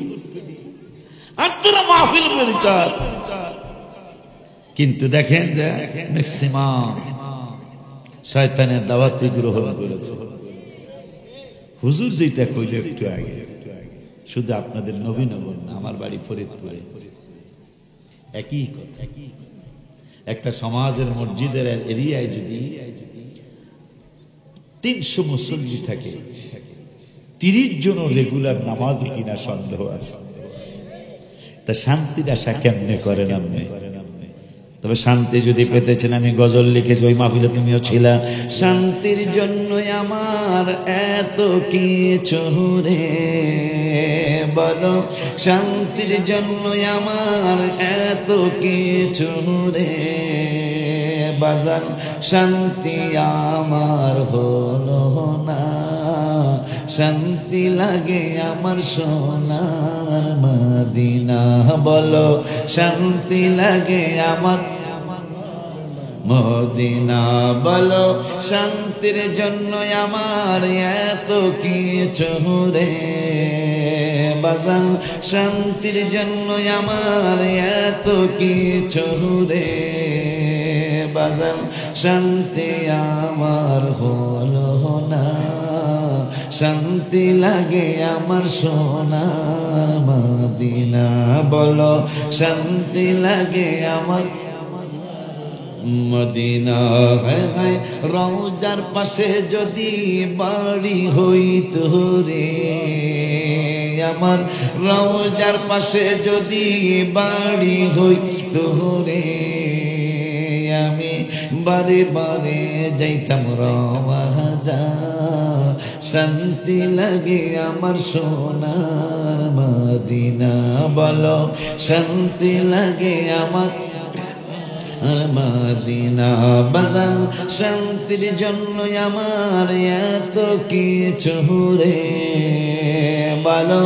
আর তোরা মাহফিল বেরিয়েছ। কিন্তু দেখেন যে ম্যাক্সিমাম শয়তানের দাওয়াত গ্রহণ করেছে। হুজুর যেটা কইল একটু আগে, শুধু আপনাদের নবীনগর না, আমার বাড়ি ফরিদপুরে, একই কথা। একটা সমাজের মসজিদের এরিয়ায় যদি 300 মুসল্লি থাকে, 30 জন রেগুলার নামাজি কিনা সন্দেহ আছে। তা শান্তির আশা কেমনে করেন আপনি? তবে শান্তি যদি পেতেছেন, আমি গজল লিখেছি, ওই মাহফিলে তুমিও ছিলা। শান্তির জন্য আমার এত কিছু রে বলো, শান্তির জন্য আমার এত কিছু রে বাজান, শান্তি আমার হলো না, শান্তি লাগে আমার সোনার মদিনা। বলো শান্তি লাগে আমার মদিনা, বলো শান্তির জন্য আমার এত কিছু রে বাজান, শান্তির জন্য আমার এত কিছু রে বাজান, শান্তি আমার হলো না, শান্তি লাগে আমার সোনার মদিনা। বলো শান্তি লাগে আমার মদিনা। রওজার পাশে যদি বাড়ি হইতো রে আমার, রওজার পাশে যদি বাড়ি হইতো রে, আমি বারে বারে যাইতাম রওজা, শান্তি লাগে আমার সোনার মদিনা। বলো শান্তি লাগে আমার মদিনা বাজান, শান্তির জন্য আমার এত কিছু রে বলো,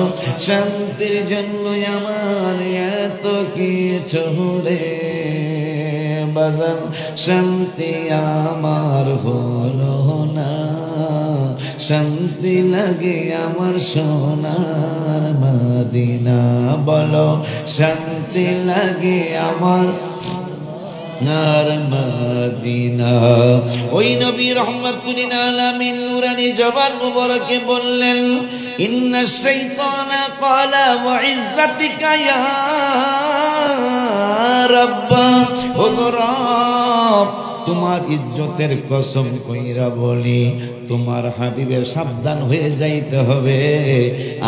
শান্তির জন্য আমার এত কিছু রে বাজান, শান্তি আমার হলো না, শান্তি লাগে আমার সোনার মদিনা। বলো শান্তি লাগে আমার মদিনা। ওই নবী রাহমাতুল লিল আলামিন নূরানি জবান মুবারকে বললেন, ইন্নাশ শাইতানা ক্বালা ওয়া ইজ্জাতিকা ইয়া রাব্ব, ও রব তোমার ইজ্জতের কসম কইরা বলি, তোমার হাবিবের সাবধান হয়ে যাইতে হবে।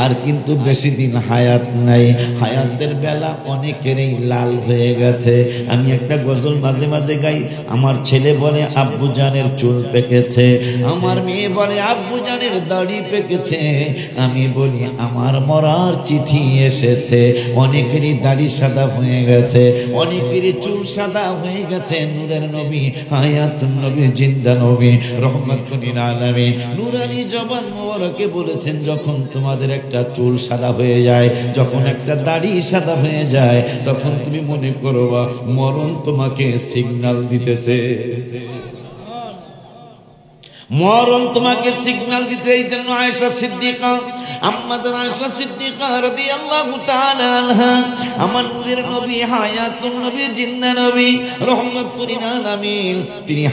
আর কিন্তু বেশি দিন হায়াত নাই, হায়াতের বেলা অনেকেরই লাল হয়ে গেছে। আমি একটা গজল মাঝে মাঝে গাই, আমার ছেলে বলে আব্বু জানের চুল পেকেছে, আমার মেয়ে বলে আব্বু জানের দাড়ি পেকেছে, আমি বলি আমার মরার চিঠি এসেছে। অনেকেরই দাড়ি সাদা হয়ে গেছে, অনেকেরই চুল সাদা হয়ে গেছে। নূরের নবী, হায়াতুন নবী, জিন্দা নবী, রহমাতুল লিল আলামিন আলামিন নুরানি জবান মোবারকে বলেছেন, যখন তোমাদের একটা চুল সাদা হয়ে যায়, যখন একটা দাড়ি সাদা হয়ে যায়, তখন তুমি মনে করবা মরণ তোমাকে সিগন্যাল দিতেছে, মরণ তোমাকে সিগন্যাল দিতে। এই জন্য আয়েশা সিদ্দিকা, আম্মা জান আয়েশা সিদ্দিকা রাদিয়াল্লাহু তাআলা আনহা, আমার নূরের নবী, হায়াতুন নবী, জিন্দা নবী, রাহমাতুল লিল আলামিন, তিনি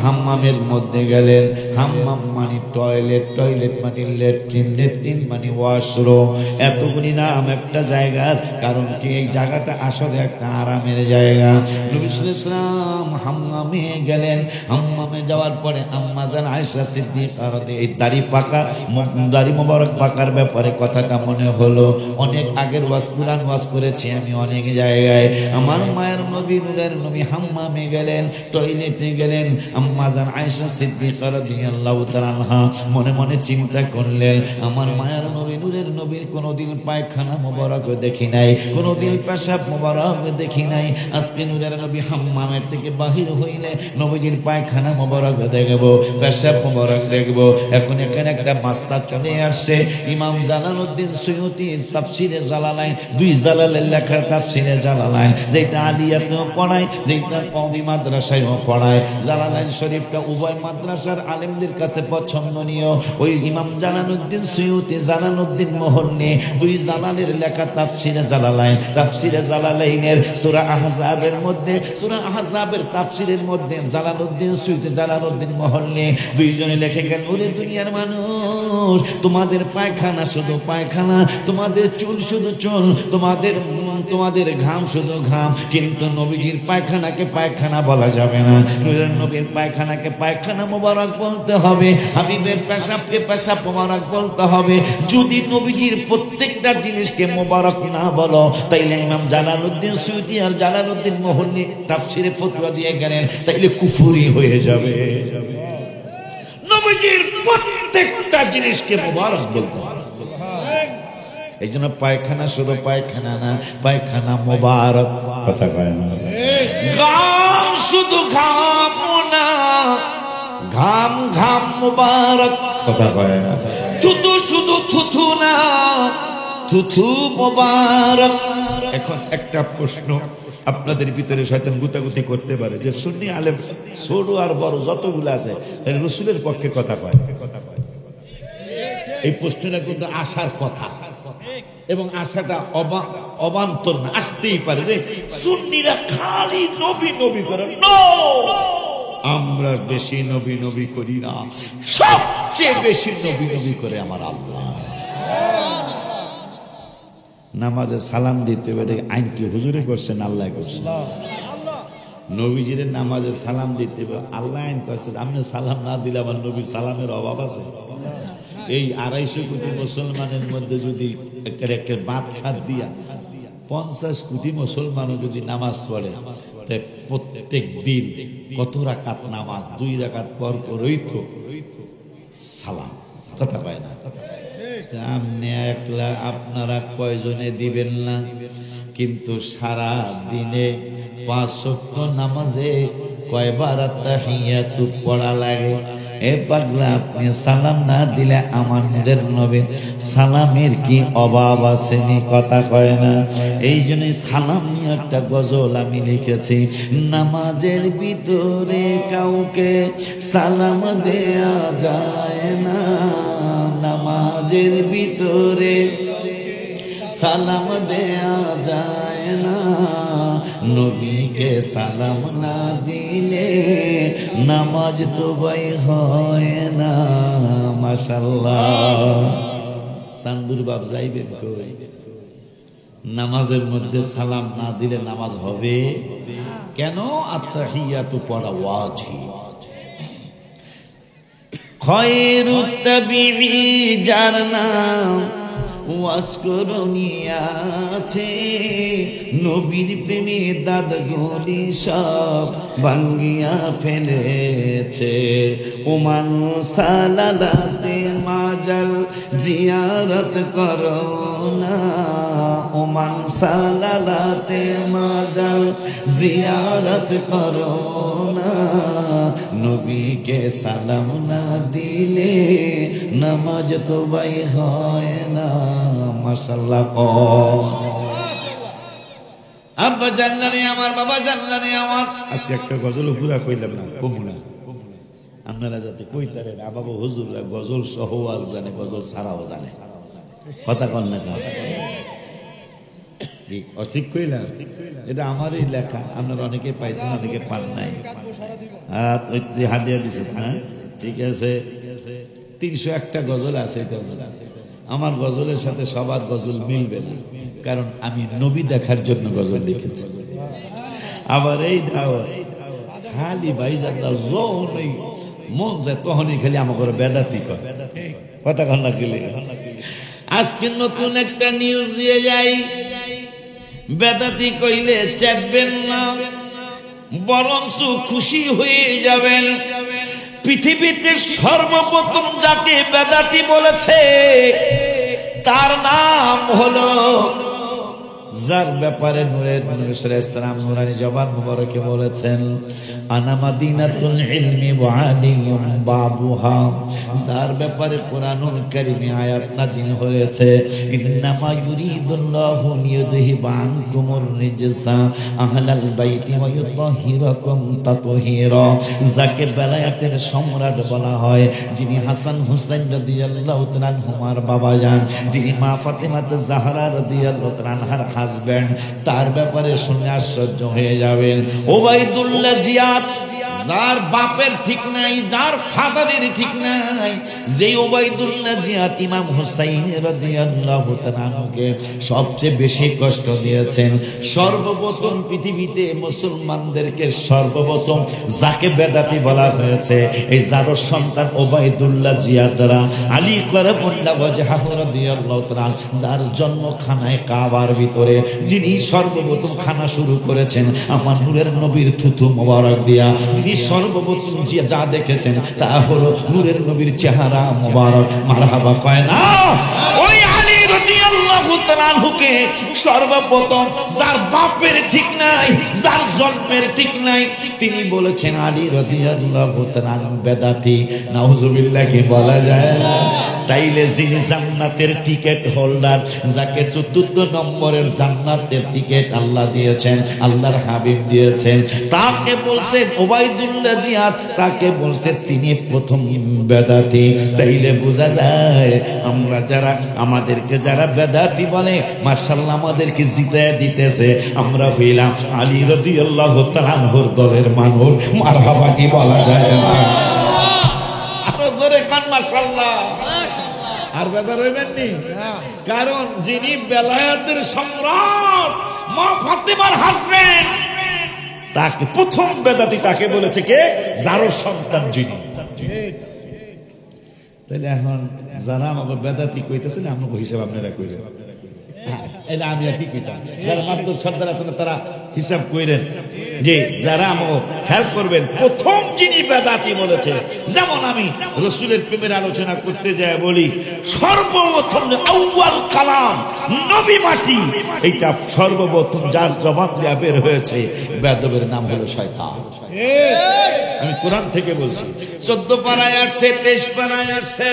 হাম্মামের মধ্যে গেলেন। হাম্মাম মানে টয়লেট, টয়লেট মানে ল্যাট্রিন, ল্যাট্রিন মানে ওয়াশরুম। এতগুলি নাম একটা জায়গার, কারণ কি এই জায়গাটা আসলে একটা আরামের জায়গা। নবী সাল্লাল্লাহু আলাইহি ওয়াসাল্লাম হাম্মামে গেলেন। হাম্মামে যাওয়ার পরে আম্মা জান আয়েশা সিদ্দিকা এই দাড়ি মোবারক পাকার ব্যাপারে কথাটা মনে হলো। অনেক আগের পুরান ওয়াজ করেছি আমি অনেক জায়গায়। আমার মায়ের নবী, নূরের নবী হাম্মামে গেলেন, টয়লেটে গেলেন। আম্মা জান আয়েশা সিদ্দিকা রাদিয়াল্লাহু তাআলা আনহা মনে মনে চিন্তা করলেন, আমার মায়ের নবী, নূরের নবীর কোনোদিন পায়খানা মোবারক দেখি নাই, কোনোদিন পেশাব মোবারক দেখি নাই। আজকে নূরের নবী হাম্মামের থেকে বাহির হইলে নবীজির পায়খানা মোবারক দেখব, পেশাব মোবারক দেখব। এখন এখানে একটা মাস্তা চলে আসছে। ইমাম জালালউদ্দিন সুয়ুতি তাফসিরে জালালাইন, দুই জালালের লেখা তাফসিরে জালালাইন, যেটা আলিয়াতেও পড়ায়, যেটা কওমি মাদ্রাসায়ও পড়ায়। জালালাইন শরীফটা উভয় মাদ্রাসার আলেমদের কাছে পছন্দনীয়। ওই ইমাম জালালউদ্দিন সুয়ুতি, জালালউদ্দিন মোহল্লি, দুই জালালের লেখা তাফসিরে জালালাইন, তাফসিরে জালালাইনের সূরা আহজাবের মধ্যে, সূরা আহজাবের তাফসিরের মধ্যে জালালউদ্দিন সুয়ুতি, জালালউদ্দিন মোহল্লি দুইজনে লিখে গেল, ওরে দুনিয়ার মানুষ, তোমাদের পায়খানা শুধু পায়খানা, তোমাদের চুল শুধু চুল, তোমাদের ঘাম শুধু ঘাম, কিন্তু নবীজির পায়খানাকে পায়খানা বলা যাবে না। নূরের নবীর পায়খানাকে পায়খানা মোবারক বলতে হবে, হাবিবের পেশাবকে পেশাব মোবারক বলতে হবে। যদি নবীজির প্রত্যেকটা জিনিসকে মোবারক না বলো, তাইলে ইমাম জালালউদ্দিন সুয়ুতি আর জালালউদ্দিন মোহল্লি তাফসিরে ফতোয়া দিয়ে গেলেন, তাইলে কুফরি হয়ে যাবে। নবীজির প্রত্যেকটা জিনিসকে মোবারক বলতে হবে। এই জন্য পায়খানা শুধু পায়খানা না, পায়খানা মোবারক, কথা কয় না। ঘাম শুধু ঘাম না, ঘাম ঘাম মোবারক, কথা কয় না। থুতু শুধু থুতু না, থুতু মোবারক। এখন একটা প্রশ্ন আপনাদের ভিতরে শয়তান গুতাগুতি করতে পারে যে সুন্নি আলেম ছোট আর বড় যতগুলো আছে রাসূলের পক্ষে কথা কয়। এই প্রশ্নটা কিন্তু আসার কথা, এবং আশাটা অবান্তর না, আসতেই পারে যে সুন্নিরা খালি নবী নবী করে। আমরা বেশি নবী নবী করি না, সবচেয়ে বেশি নবী নবী করে আমার আল্লাহ। নামাজে সালাম দিতে হবে, আইন কি হুজুরে করছেন? আল্লাহ করছেন। নবীজির নামাজে সালাম দিতে হবে, আল্লাহ আইন করছেন। আপনি সালাম না দিলে আমার নবী সালামের অভাব আছে? এই 250 কোটি মুসলমানের মধ্যে যদি একটা বাদ ছাড় দিয়া 50 কোটি মুসলমানও যদি নামাজ পড়ে, প্রত্যেক দিন কত রাকাত নামাজ? 2 রাকাত পর পরই তো সালাম, কথা পায় না। আপনি একলা, আপনারা কয়জনে দিবেন না? কিন্তু সারা দিনে 5 ওয়াক্ত নামাজে কয়বার তাহিয়াতু পড়া লাগে? এ পাগলা, আপনি সালাম না দিলে আমাদের নবীর সালামের কি অভাব আসেনি? কথা কয় না। এই জন্যই সালাম নিয়ে একটা গজল আমি লিখেছি। নামাজের ভিতরে কাউকে সালাম দেয়া যায় না, নামাজের ভিতরে সালাম দেয়া যায় না, নবীকে সালাম না দিলে নামাজ তো ভাই হয় না। মাশাআল্লাহ। চান্দুর বাপ যাইবেন কই? নামাজের মধ্যে সালাম না দিলে নামাজ হবে কেন? আত্তাহিয়াতু পড়া ওয়াজিব। খায়রুত তাবিঈ যার নাম ওয়াসকরণিয়াছে, নবীর প্রেমে দাদগলি সব ভাঙ্গিয়া ফেলেছে। ওমান সালালাতে মাজাল জিয়ারত করো না, ওমান সালালাতে মাজাল জিয়ারত করো না, নবীকে সালাম না দিলে নামাজ তো ভাই হয় না। মাশাআল্লাহ। আব্বা জানলানে আমার, বাবা জানলানে আমার। আজকে একটা গজল পুরা কইলাম না, কমুনা আপনারা যাতে কইতারেন। বাবা হুজুররা গজল সহ আজ জানে, গজল ছাড়াও জানে। কথা কন না ঠিক কইলাম? এটা আমারই লেখা, আপনারা অনেকে পাইছেন, অনেকে পান নাই। হাদিয়া দিছে না, ঠিক আছে। 301টা গজল আছে। আমার গজলের সাথে সবার গজল মিলবে না, কারণ আমি নবী দেখার জন্য গজল লিখেছি। আবার এই খালি ভাইজানরা যখনই মন যায় তখনই খালি আমাকে বেদাতি করে। কথা কন না গেলে আজকে নতুন একটা নিউজ দিয়ে যাই, বেদাতি কইলে চাটবেন না, বরঞ্চ খুশি হয়ে যাবেন। পৃথিবীতে সর্বপ্রথম যাকে বেদাতি বলেছে তার নাম হলো, যার ব্যাপারে নূরের নবী সাল্লাল্লাহু আলাইহি ওয়াসাল্লাম নূরানি জবান মুবারকে বলেছেন, আনা মাদিনাতুল ইলমি ওয়া আলিয়ুম বাবুহা। যার ব্যাপারে কুরআনুল কারীমে আয়াত নাযিল হয়েছে, ইন্নামা ইউরিদুল্লাহু লিইউযহিবা আনকুমুর রিজসা আহলাল বাইতি ওয়া ইউতাহিরাকুম তাতহীরা। যাকে বেলায়েতের সম্রাট বলা হয়, যিনি হাসান হুসাইন রাদিয়াল্লাহু তাআলা আনহুমার বাবাজান, যিনি মা ফাতিমা জাহরা রাদিয়াল্লাহু তাআলা আনহার হাজবেন্ড, তার ব্যাপারে শুনে আশ্চর্য হয়ে যাবেন। ওবাইদুল্লাহ জিয়াদ, যার বাপের ঠিক নাই, যার ফাদারের ঠিক নাই, যে ওবাইদুল্লাহ জিয়াদ ইমাম হুসাইন রাদিয়াল্লাহু তাআলা আনহুকে সবচেয়ে বেশি কষ্ট দিয়েছেন। সর্বপ্রথম পৃথিবীতে মুসলমানদেরকে সর্বপ্রথম যাকে বেদাতি বলা হয়েছে, এই যার সন্তান ওবাইদুল্লাহ জিয়াদরা আলী কারামুল্লাহ ওয়াজহাহু রাদিয়াল্লাহু তাআলা, যার জন্ম খানায় কাবার ভিতরে, যিনি সর্বপ্রথম খানা শুরু করেছেন আমার নূরের নবীর থুথু মোবারক দিয়া, যিনি সর্বপ্রথম যা দেখেছেন তা হলো নূরের নবীর চেহারা মোবারক। মারহাবা কয় না? ওই আলী রাদিয়াল্লাহু তাআলা আনহুকে সর্বপ্রথম যার বাপের ঠিক নাই, যার জন্মের ঠিক নাই, তিনি বলেছেন আলী রাদিয়াল্লাহু তাআলা আনহু বেদাতি। নাউজুবিল্লাহ কি বলা যায় না? তাইলে যিনি জান্নাতের টিকেট হোল্ডার, যাকে চতুর্থ নম্বরের জান্নাতের টিকেট আল্লাহ দিয়েছেন, আল্লাহর হাবিব দিয়েছেন, তাকে বলছেন ওবাইদুল্লাহ জিয়াদ, তাকে বলছে তিনি প্রথম বেদাতি। তাইলে বোঝা যায় আমরা যারা, আমাদেরকে যারা বেদাতি বলে, মাশাআল্লাহ আমাদেরকে জিতায় দিতেছে। আমরা হইলাম আলী রাদিয়াল্লাহু তাআলা আনহুর দলের মানুষ। মারহাবা কি বলা যায় না? আরো জোরে কান মাশাআল্লাহ। আর বেজার হইবেন নি, কারণ যিনি বেলায়েতের সম্রাট মা ফাতেমার হাজবেন্ড, তাকে প্রথম বেদাতি তাকে বলেছে কে? যার সন্তান যিনি। তাহলে এখন যারা আমাকে বেদাতি কইতেছেন, আমাকে হিসাব আপনারা কইবেন। এটা আমি আর কি কইতাম, যারা মাত্র সর্দার আছেন তারা হিসাব কইরেন যে যারা আমাকে খেয়াল করবেন প্রথম যিনি বেদাতি বলেছে। যেমন আমি রাসূলের প্রেমের আলোচনা করতে যায় বলি, সর্বপ্রথম আউয়াল কালাম নবী মাটি, এইটা সর্বপ্রথম যার জবান দিয়া বের হয়েছে, বেয়াদবের নাম হলো শয়তান। আমি কোরআন থেকে বলছি, 14 পারায় আসছে, 23 পারায় আসছে।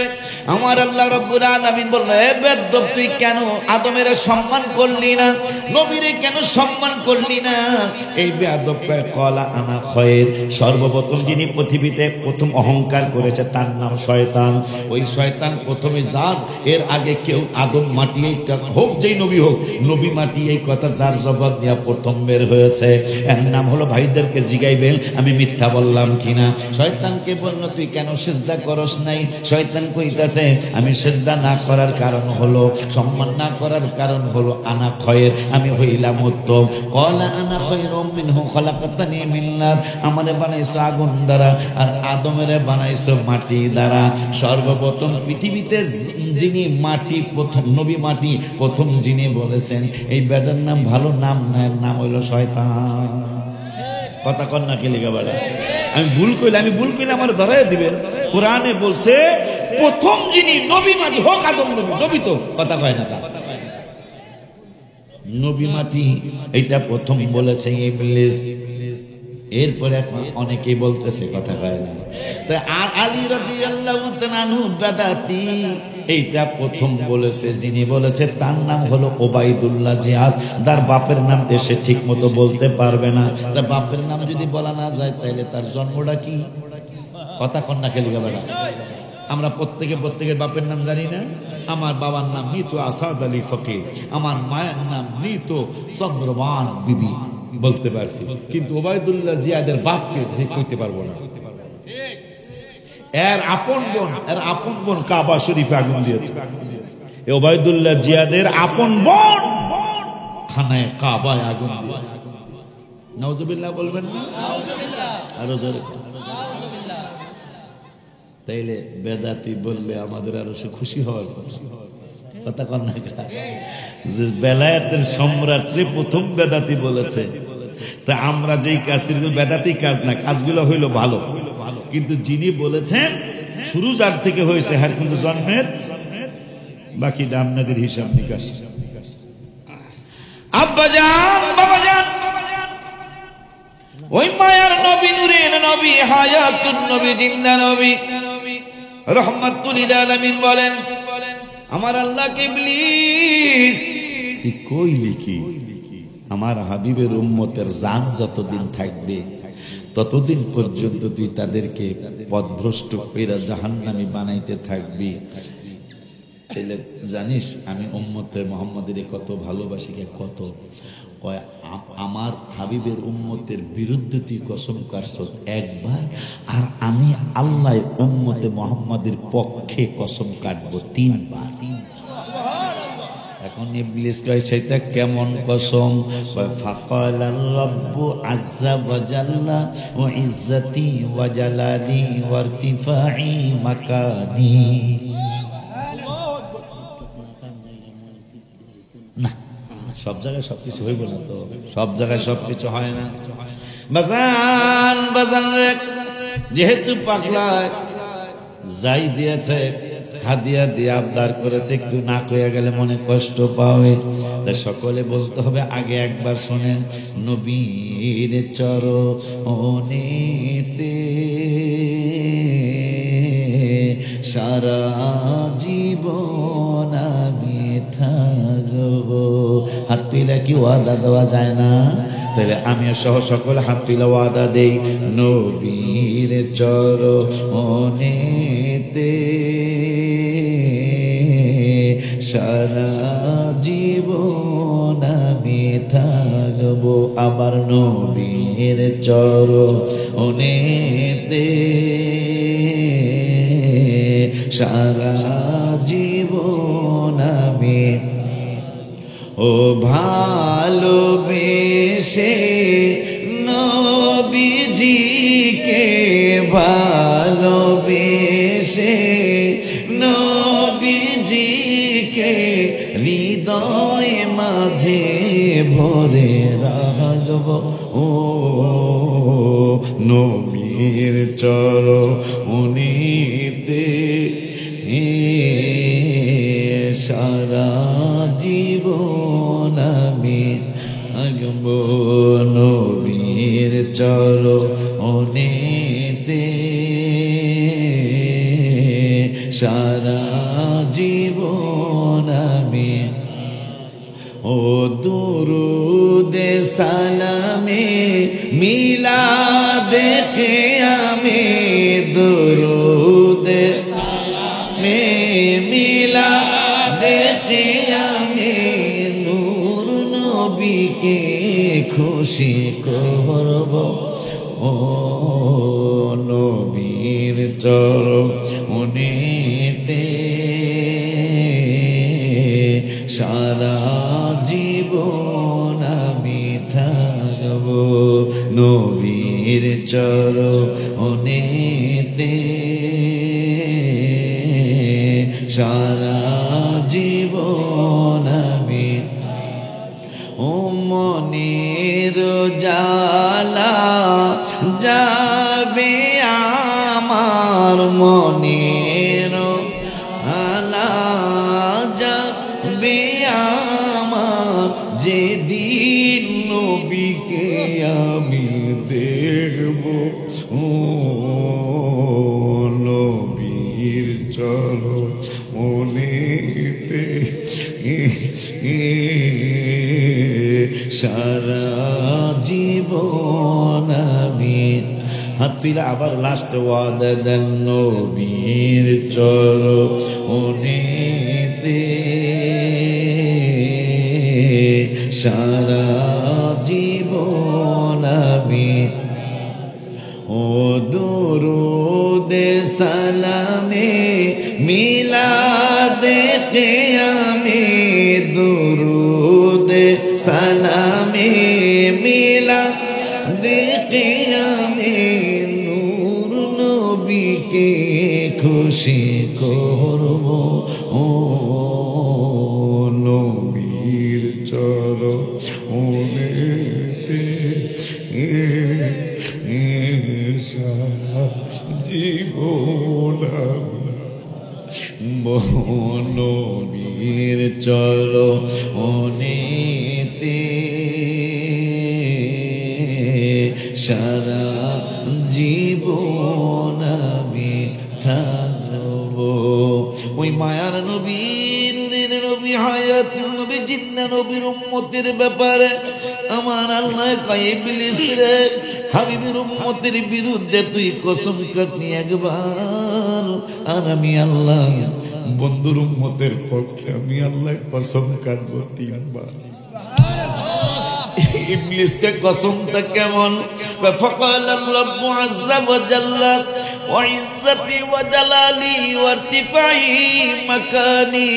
আমার আল্লাহ রাব্বুল আলামিন বলল, হে বেয়াদব, তুই কেন আদমের সম্মান করলি না, নবীরে কেন সম্মান করলি না? এই বেয়াদব কলা আনা খয়ের, সর্বপ্রথম যিনি পৃথিবীতে প্রথম অহংকার করেছে তার নাম শয়তান। ওই শয়তান প্রথমে যার, এর আগে কেউ আদম মাটি, এই হোক যেই নবী হোক, নবী মাটি, এই কথা যার জবাব দিয়া প্রথম বের হয়েছে, এর নাম হলো, ভাইদেরকে জিগাইবেন আমি মিথ্যা বললাম কিনা। শয়তানকে বলল তুই কেন সিজদা করস নাই? শয়তান কইতাছে আমি সিজদা না করার কারণ হলো, সম্মান না করার কারণ হলো আনা খয়ের, আমি হইলাম উত্তম। কলা আনা খয়রুম মিনহু খলাকতানি মিন নার, আমারে বানাইছো আগুন দ্বারা আর আদমেরে বানাইছো মাটি দ্বারা। সর্বপ্রথম পৃথিবীতে যিনি মাটি, প্রথম নবী মাটি, প্রথম যিনি বলেছেন, এই বেটার নাম ভালো নাম না, এর নাম হইল শয়তান। কথা কন না কে লিখা বলে? আমি ভুল কইলে আমার ধরাই দিবেন। কোরআনে বলছে প্রথম যিনি নবী মাটি, হোক আদম নবী, নবী তো কথা কয় না, নবী মাটি, এটা প্রথম বলেছে ইবলিস। এরপরে এখন অনেকেই বলতেছে কথা কয় না। আর আলী রাদিয়াল্লাহু তাআলা আনহু বেদাতি, এইটা প্রথম বলেছে। যিনি বলেছে তার নাম হলো ওবাইদুল্লাহ জিয়াদ। তার বাপের নাম দেশে ঠিক মতো বলতে পারবে না। তার বাপের নাম যদি বলা না যায় তাহলে তার জন্মটা কি? কথা কন্যা খেলি বেড়া। আমরা প্রত্যেকের বাপের নাম জানি না। আমার বাবার নাম মৃত আসাদ আলী ফকির, আমার মায়ের নাম মৃত চন্দ্রমান বিবি বলতে পারছি, কিন্তু ওবাইদুল্লাহ জিয়াদের বাপকে কইতে পারবো না। এর আপন বোন কাবা শরীফে আগুন দিয়েছে। ওবাইদুল্লাহ জিয়াদের আপন বোন খানায় কাবায় আগুন দিয়েছে। নাউজুবিল্লাহ বলবেন না? আরো জোরে। তাইলে বেদাতি বললে আমাদের আরো সে খুশি হওয়ার কথা কন্যা। যে বেলায়েতের সম্রাটরে প্রথম বেদাতি বলেছে, তা আমরা যেই কাজ করি বেদাতি কাজ না, কাজগুলো হইল ভালো, কিন্তু যিনি বলেছেন শুরু যার থেকে হয়েছে হ্যাঁ, কিন্তু জন্মের বাকি আপনাদের হিসাব নিকাশ। আব্বাজান বাবাজান, ওই মায়ার নবী, নূরের নবী, হায়াতুন নবী, জিন্দা নবী, রহমাতুল লিল আলামিন বলেন, আমার আল্লাহকে ইবলিস তুই কইলি কি? আমার হাবিবের উম্মতের জান যতদিন থাকবে ততদিন পর্যন্ত তুই তাদেরকে পথভ্রষ্ট কইরা জাহান্নামী বানাইতে থাকবি। তাহলে জানিস আমি উম্মতে মুহাম্মাদের কত ভালোবাসি, কত কয় আমার হাবিবের উম্মতের বিরুদ্ধে তুই কসম কাটছ একবার, আর আমি আল্লাহ উম্মতে মুহাম্মাদের পক্ষে কসম কাটবো 3 বার। এখন ইবলিস কয় সেটা কেমন কসম? কয় ফাকালার রাব্বু আযজা ওয়া জাল্লা ওয়া ইজ্জতি ওয়া জালালি ওয়া ইরতিফাই মাকানি। না, সব জায়গায় সবকিছু হইব না তো, সব জায়গায় সবকিছু হয় না। বাজান রে, যেহেতু পাগলায় যাই দিয়েছে হাদিয়া দিয়ে আবদার করেছে, একটু না কইয়া গেলে মনে কষ্ট পাবে, তাই সকলে বলতে হবে। আগে একবার শোনেন, নবীর চরণেতে সারা জীবন আমি থাকবো। হাত তুলে কি ওয়াদা দেওয়া যায় না? তাহলে আমিও সহ সকল হাত তুলে ওয়াদা দেই, নবীর চরণেতে সারা জীবন আমি থাকবো। আবার নবীর চরণেতে সারা জীবন আমি, ও ভালোবেসে নবীজিকে, ভালোবেসে নবীজিকে হৃদয় মাঝে ভরে রাখবো। ও নবীর চরণেতে সারা জীবন আমি থাকবো। নবীর চরণেতে সারা জীবন আমি, ও দুরুদে সালামে মিলাদে কিয়ামে, দুরুদে সালামে মিলাদে কিয়ামে নূর নবীকে খুশি করব। ও নবীর চরণেতে সারা জীবন আমি থাকবো। নবীর চরণেতে সারা জীবন আমি, ও মনের জালা যাবে আমার, মনের আলা যাবে আমার, যে নবীকে আমি দেখব ও নবীর চরণ মনেতে সারা জীবন আমি হাত তুলে আবার লাস্ট ওয়াদা দেন নবীর চরণেতে সারা জীবন আমি ও দুরুদে সালামে মিলাদে কিয়ামে দুরুদে সালামে মিলাদে কিয়ামে নূর নবীকে খুশি করব ও নবীর চরণেতে সারা জীবন নবীর চরণেতে সারা জীবন আমি থাকব ওই মায়ার নবীর নবী হায়াত নবী জিন্দা নবীর উম্মতের ব্যাপারে আমার আল্লাহ কয় ইবলিস রে হাবিবের উম্মতের বিরুদ্ধে তুই কসম কাটনি একবার আর আমি আল্লাহ বন্ধুর উম্মতের পক্ষে আমি আল্লাহ কসম কাটবো 3 বার ইবলিসকে কসমটা কেমন ফাকাল আল্লাহু আযজা ওয়া জাল্লা ওয়া ইজ্জতি ওয়া জালালি ওয়া ইরতিফাই মাকানি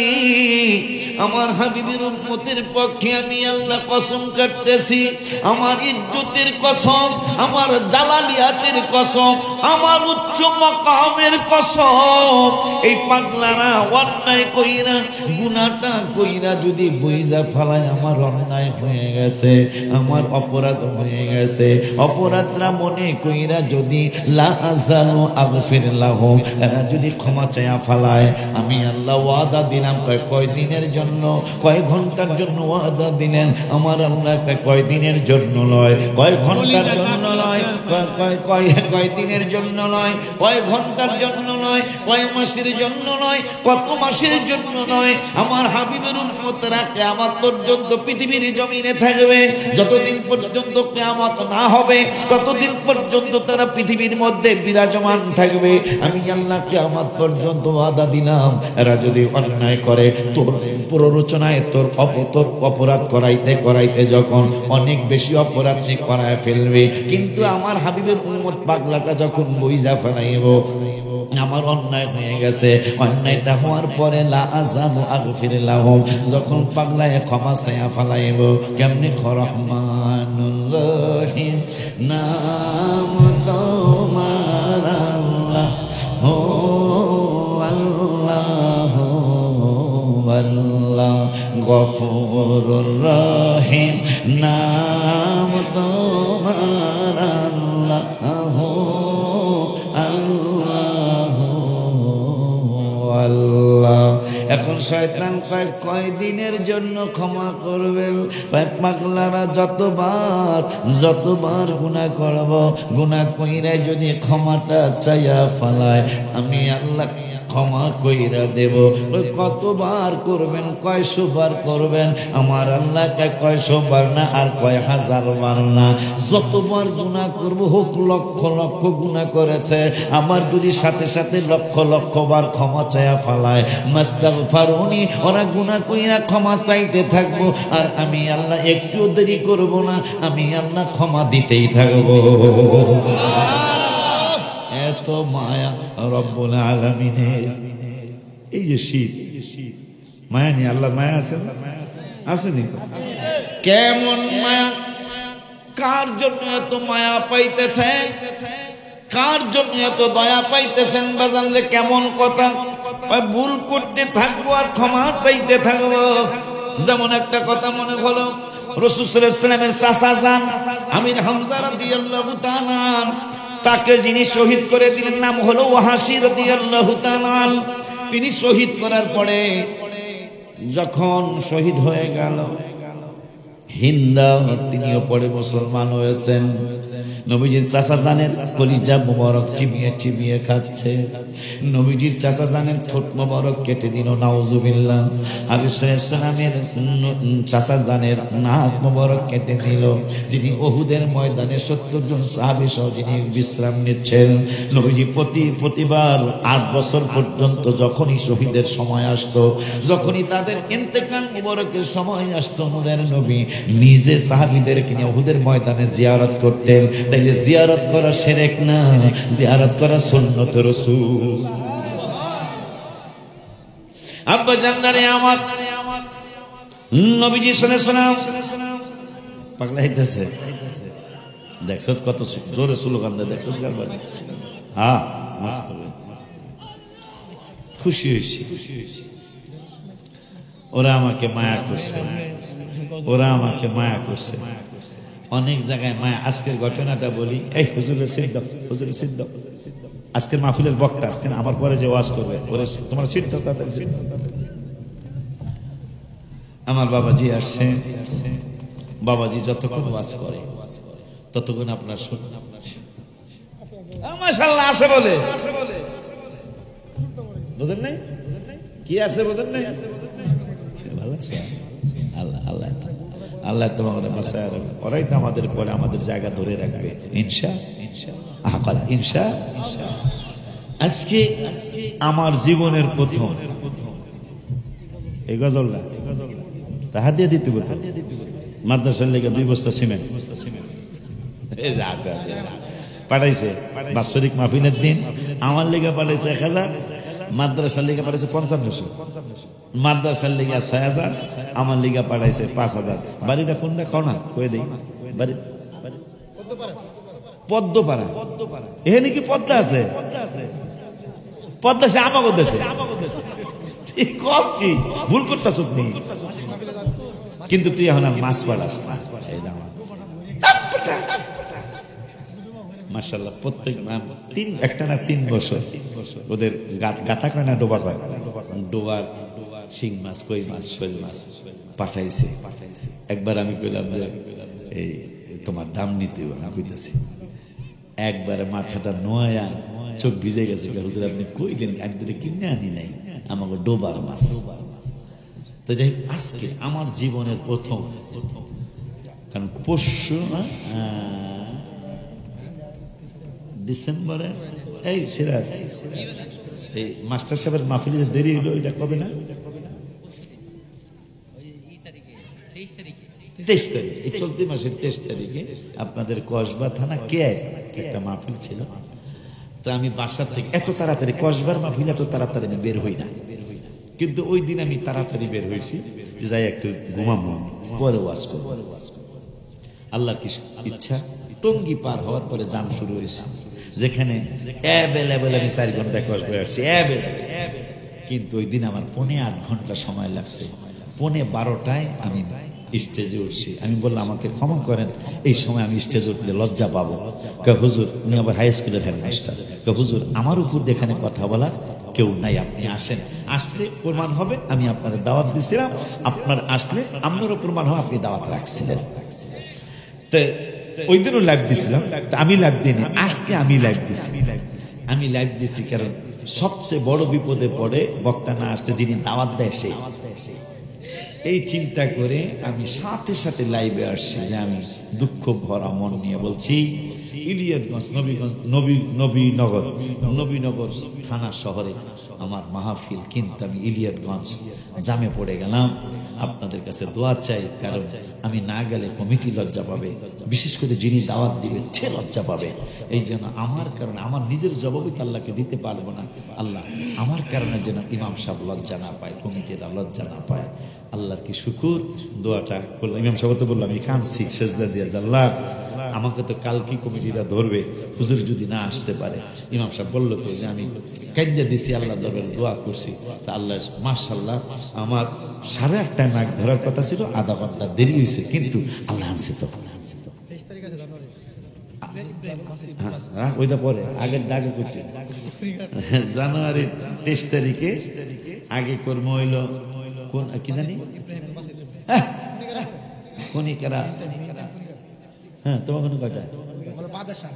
আমার হাবিবের উম্মতের পক্ষে আমি আল্লাহ কসম কাটতেছি আমার ইজ্জতের কসম আমার জালালিয়াতের কসম আমার উচ্চ মাকামের কসম এই পাগলারা অন্যায় কইরা গুনাহটা কইরা যদি বইজা ফলায় আমার অন্যায় হয়ে গেছে আমার অপরাধ হয়ে গেছে অপরাধরা মনে কইরা যদি লা আযালু আগফির লাহুম এরা যদি ক্ষমা চায়া ফেলায় আমি আল্লাহ ওয়াদা দিলাম কয় দিনের জন্য কয় ঘন্টার জন্য ওয়াদা দিলেন আমার আল্লাহ কয় দিনের জন্য নয় কয় ঘন্টার জন্য নয় কয় দিনের জন্য নয় কয় ঘন্টার জন্য নয় কয় মাসের জন্য নয় কত মাসের জন্য নয় আমার হাবিবের উম্মতরা কিয়ামত পর্যন্ত পৃথিবীর জমিনে থাকবে যতদিন পর্যন্ত কিয়ামত না হবে ততদিন পর্যন্ত তারা পৃথিবীর মধ্যে বিরাজমান থাকবে আমি আল্লাহ কিয়ামত পর্যন্ত ওয়াদা দিলাম এরা যদি অন্যায় করে তোর প্ররোচনায় তোর অপরাধ করাইতে যখন অনেক বেশি অপরাধ করায় ফেলবে কিন্তু আমার হাবিবের উম্মত পাগলাটা যখন বইজা ফেলাইব আমার অন্যায় হয়ে গেছে অন্যায়টা হওয়ার পরে লা আযালু আগফির লাহুম যখন পাগলায় ক্ষমা চায়া ফেলাইব কেমনে রহমানুর রহিম নাম তোমার আল্লাহ ও আল্লাহ আল্লাহ গফুরুর রহিম নাম তোমার আল্লাহ আল্লাহ এখন শয়তান কয় দিনের জন্য ক্ষমা করবেন পাগলারা যতবার গুনাহ করব গুনাহ কইরা যদি ক্ষমাটা চাইয়া ফেলায় আমি আল্লাহ ক্ষমা কইরা দেব কতবার করবেন কয়শবার করবেন আমার আল্লাহ কয়শবার না আর কয় হাজার বার না যতবার গুনাহ করব হোক লক্ষ লক্ষ গুনাহ করেছে আমার যদি সাথে সাথে লক্ষ লক্ষ বার ক্ষমা চাইয়া ফেলায় মাস্তাগফিরুনি ওরা গুনাহ কইরা ক্ষমা চাইতে থাকবো আর আমি আল্লাহ একটু দেরি করব না আমি আল্লাহ ক্ষমা দিতেই থাকবো এত মায়া রব্বুল আলামিনের এই যে শীত মায়া নেই আল্লাহ মায়া আছে না আসেনি কেমন মায়া কার জন্য এত মায়া পাইতেছেন কার জন্য এত দয়া পাইতেছেন বাজান যে কেমন কথা ভুল করতে থাকবো আর ক্ষমা চাইতে থাকবো যেমন একটা কথা মনে হলো রাসূল সাল্লাল্লাহু আলাইহি ওয়াসাল্লামের চাচা যান আমির হামজা রাদিয়াল্লাহু তাআলা তাকে যিনি শহীদ করে দিলেন নাম হলো ওয়াহাশী রাদিয়াল্লাহু তাআলা তিনি শহীদ করার পরে যখন শহীদ হয়ে গেল হিন্দা, তিনিও পরে মুসলমান হয়েছেন। নবীজির চাচা জানের কলিজা মুবারক চিবিয়ে চিবিয়ে খাচ্ছে। নবীজির চাচা জানের ঠোঁট মুবারক কেটে দিল, নাউজুবিল্লাহ। হাবিব সাল্লামের চাচা জানের নাক মুবারক কেটে দিল। যিনি উহুদের ময়দানে 70 জন সাহাবী সহ যিনি বিশ্রাম নিচ্ছেন, নবীজি প্রতিবার 8 বছর পর্যন্ত যখনই শহীদের সময় আসতো, যখনই তাদের ইন্তেকাল মুবারকের সময় আসতো, নূরের নবী নিজে সাহাবীদেরকে নিয়ে উহুদের ময়দানে জিয়ারত করতেন। তাইলে জিয়ারত করা শিরক না, জিয়ারত করা সুন্নত রাসূল। আব্বা জানদারে আমার নবীজি সাল্লাল্লাহু আলাইহি ওয়াসাল্লাম পাগলা হইতেছে, দেখছো কত জোরে স্লোগান দেয়, দেখছো হ্যাঁ মস্ত খুশি হয়েছি। ওরা আমাকে মায়া করছে, ওরা আমাকে মায়া করছে, অনেক জায়গায় মায়া। আজকের ঘটনাটা বলি, এই হুজুরের সিদ্ধ, হুজুরের সিদ্ধ, আজকের মাহফিলের বক্তা, আজকে আমার পরে যে ওয়াজ করবে, ওরে তোমার সিদ্ধ, তাদের সিদ্ধ। আমার বাবাজি আসছে, বাবাজি যতক্ষণ ওয়াজ করে ততক্ষণ আপনার শুনুন। মাশাআল্লাহ আছে বলে, বুঝেন নাই কি আছে, বুঝেন নাই ভালো আছে। আল্লাহ আল্লাহ আল্লাহ তোমাদের বাসায় রাখবে, ওরাই তো আমাদের পরে আমাদের জায়গা ধরে রাখবে ইনশাআল্লাহ ইনশাআল্লাহ। আজকে আমার জীবনের প্রথম এই গজলটা তাহা দিয়ে দিতে বলতো, মাদ্রাসার লেগে 2 বস্তা সিমেন্ট পাঠাইছে। বাৎসরিক মাহফিলের দিন আমার লেগে পাঠাইছে 1000, মাদ্রাসার লেগে পাঠাইছে 5500, মাদ্রাসার লেগে 6000, আমার লেগে পাঠাইছে 5000। বাড়িটা কোনটা খাও কয়ে দেই, বাড়ি পদ্মপাড়া। এখানে কি পদ্মা আছে? পদ্মা সে আমাগো দেশে, কস কি ভুল করতেছ তুমি, কিন্তু তুই এখন আর মাছ পাড়াস না। মাশাআল্লাহ প্রত্যেক একটা না 3 বছর ওদের গাতা কয় না ডোবা কয়, ডোবার শিং মাছ, কই মাছ, শোল মাছ পাঠাইছে। একবার আমি কইলাম যে এই তোমার দাম নিতে কইতেছি, একবারে মাথাটা নোয়া চোখ ভিজে গেছে। হুজুর আপনি কইলেন, আমি তো কিনে আনি নাই, আমাকে ডোবার মাছ। তো যাই আজকে আমার জীবনের প্রথম, কারণ পরশু ডিসেম্বরে এই সিরাজ এই মাস্টার সাহেবের মাহফিল দেরি হইলো, এটা কবে না 23 তারিখ, এই চলতি মাসের 23 তারিখে আপনাদের কসবা থানা কেয়ার একটা মাহফিল ছিল। তো আমি বাসার থেকে এত তাড়াতাড়ি, কসবার মাহফিল এত তাড়াতাড়ি আমি বের হই না, কিন্তু ওই দিন আমি তাড়াতাড়ি বের হয়েছি, যাই একটু ঘুমাবো, পরে ওয়াজ করবো। আল্লাহর কি ইচ্ছা, টঙ্গী পার হওয়ার পরে জাম শুরু হয়েছে, যেখানে অ্যাভেলেবেল আমি 4 ঘন্টা কসবায় আসছি অ্যাভেলেবেল, কিন্তু ওই দিন আমার 8.5 ঘন্টা সময় লাগছে। 11:30টায় আমি স্টেজে উঠছি। আমি বললাম আমাকে ক্ষমা করেন, এই সময় আমি স্টেজে উঠলে লজ্জা পাবো। হুজুর, উনি আবার হাই স্কুলের হেডমাস্টার, হুজুর আমার উপর এখানে কথা বলার কেউ নাই, আপনি আসেন, আসলে প্রমাণ হবে আমি আপনার দাওয়াত দিছিলাম, আপনার আসলে আপনারও প্রমাণ হবে আপনি দাওয়াত রাখছিলেন। তো ওই দিনও লাইভ দিছিলাম, আমি লাইভ দিইনি, আজকে আমি লাইভ দিছি। আমি লাইভ দিছি কারণ সবচেয়ে বড় বিপদে পড়ে বক্তা না আসলে যিনি দাওয়াত দেয় সেই। এই চিন্তা করে আমি সাথে সাথে লাইভে আসছি, যে আমি দুঃখ ভরা মন নিয়ে বলছি, ইলিয়াটগঞ্জ নবীনগর থানা শহরে আমার মাহফিল, কিন্তু আমি ইলিয়াটগঞ্জ জামে পড়ে গেলাম। আপনাদের কাছে দোয়া চাই, কারণ আমি না গেলে কমিটি লজ্জা পাবে, বিশেষ করে যিনি দাওয়াত দিবে সে লজ্জা পাবে। এই জন্য আমার কারণে, আমার নিজের জবাবই আল্লাহকে দিতে পারবো না, আল্লাহ আমার কারণে যেন ইমাম সাহেব লজ্জা না পায়, কমিটিরা লজ্জা না পায়। আল্লাহর কি শুকুর, দোয়াটা করলাম। ইমাম সাহেব তো বললাম, আমি কাঁদছি সেজদা দিয়ে, আল্লাহ আমাকে তো কালকে কমিটিরা ধরবে, হুজুর যদি না আসতে পারে। ইমাম সাহেব বললো তো যে আমি কাঁদিয়ে দিছি, আল্লাহ দরবারে দোয়া করছি। তা আল্লাহ মাশাআল্লাহ, আমার 8:30টায় মাইক ধরার কথা ছিল, আধা ঘন্টা দেরি হয়েছে, কিন্তু আল্লাহ আনছে তো। ওইটা পরে আগের দাগে করতে জানুয়ারি 23 তারিখে আগে কর্ম হইল কোন কি জানি খনিকেরা হ্যাঁ তোমার কোনো কয়টা বাদশা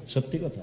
সত্যি কথা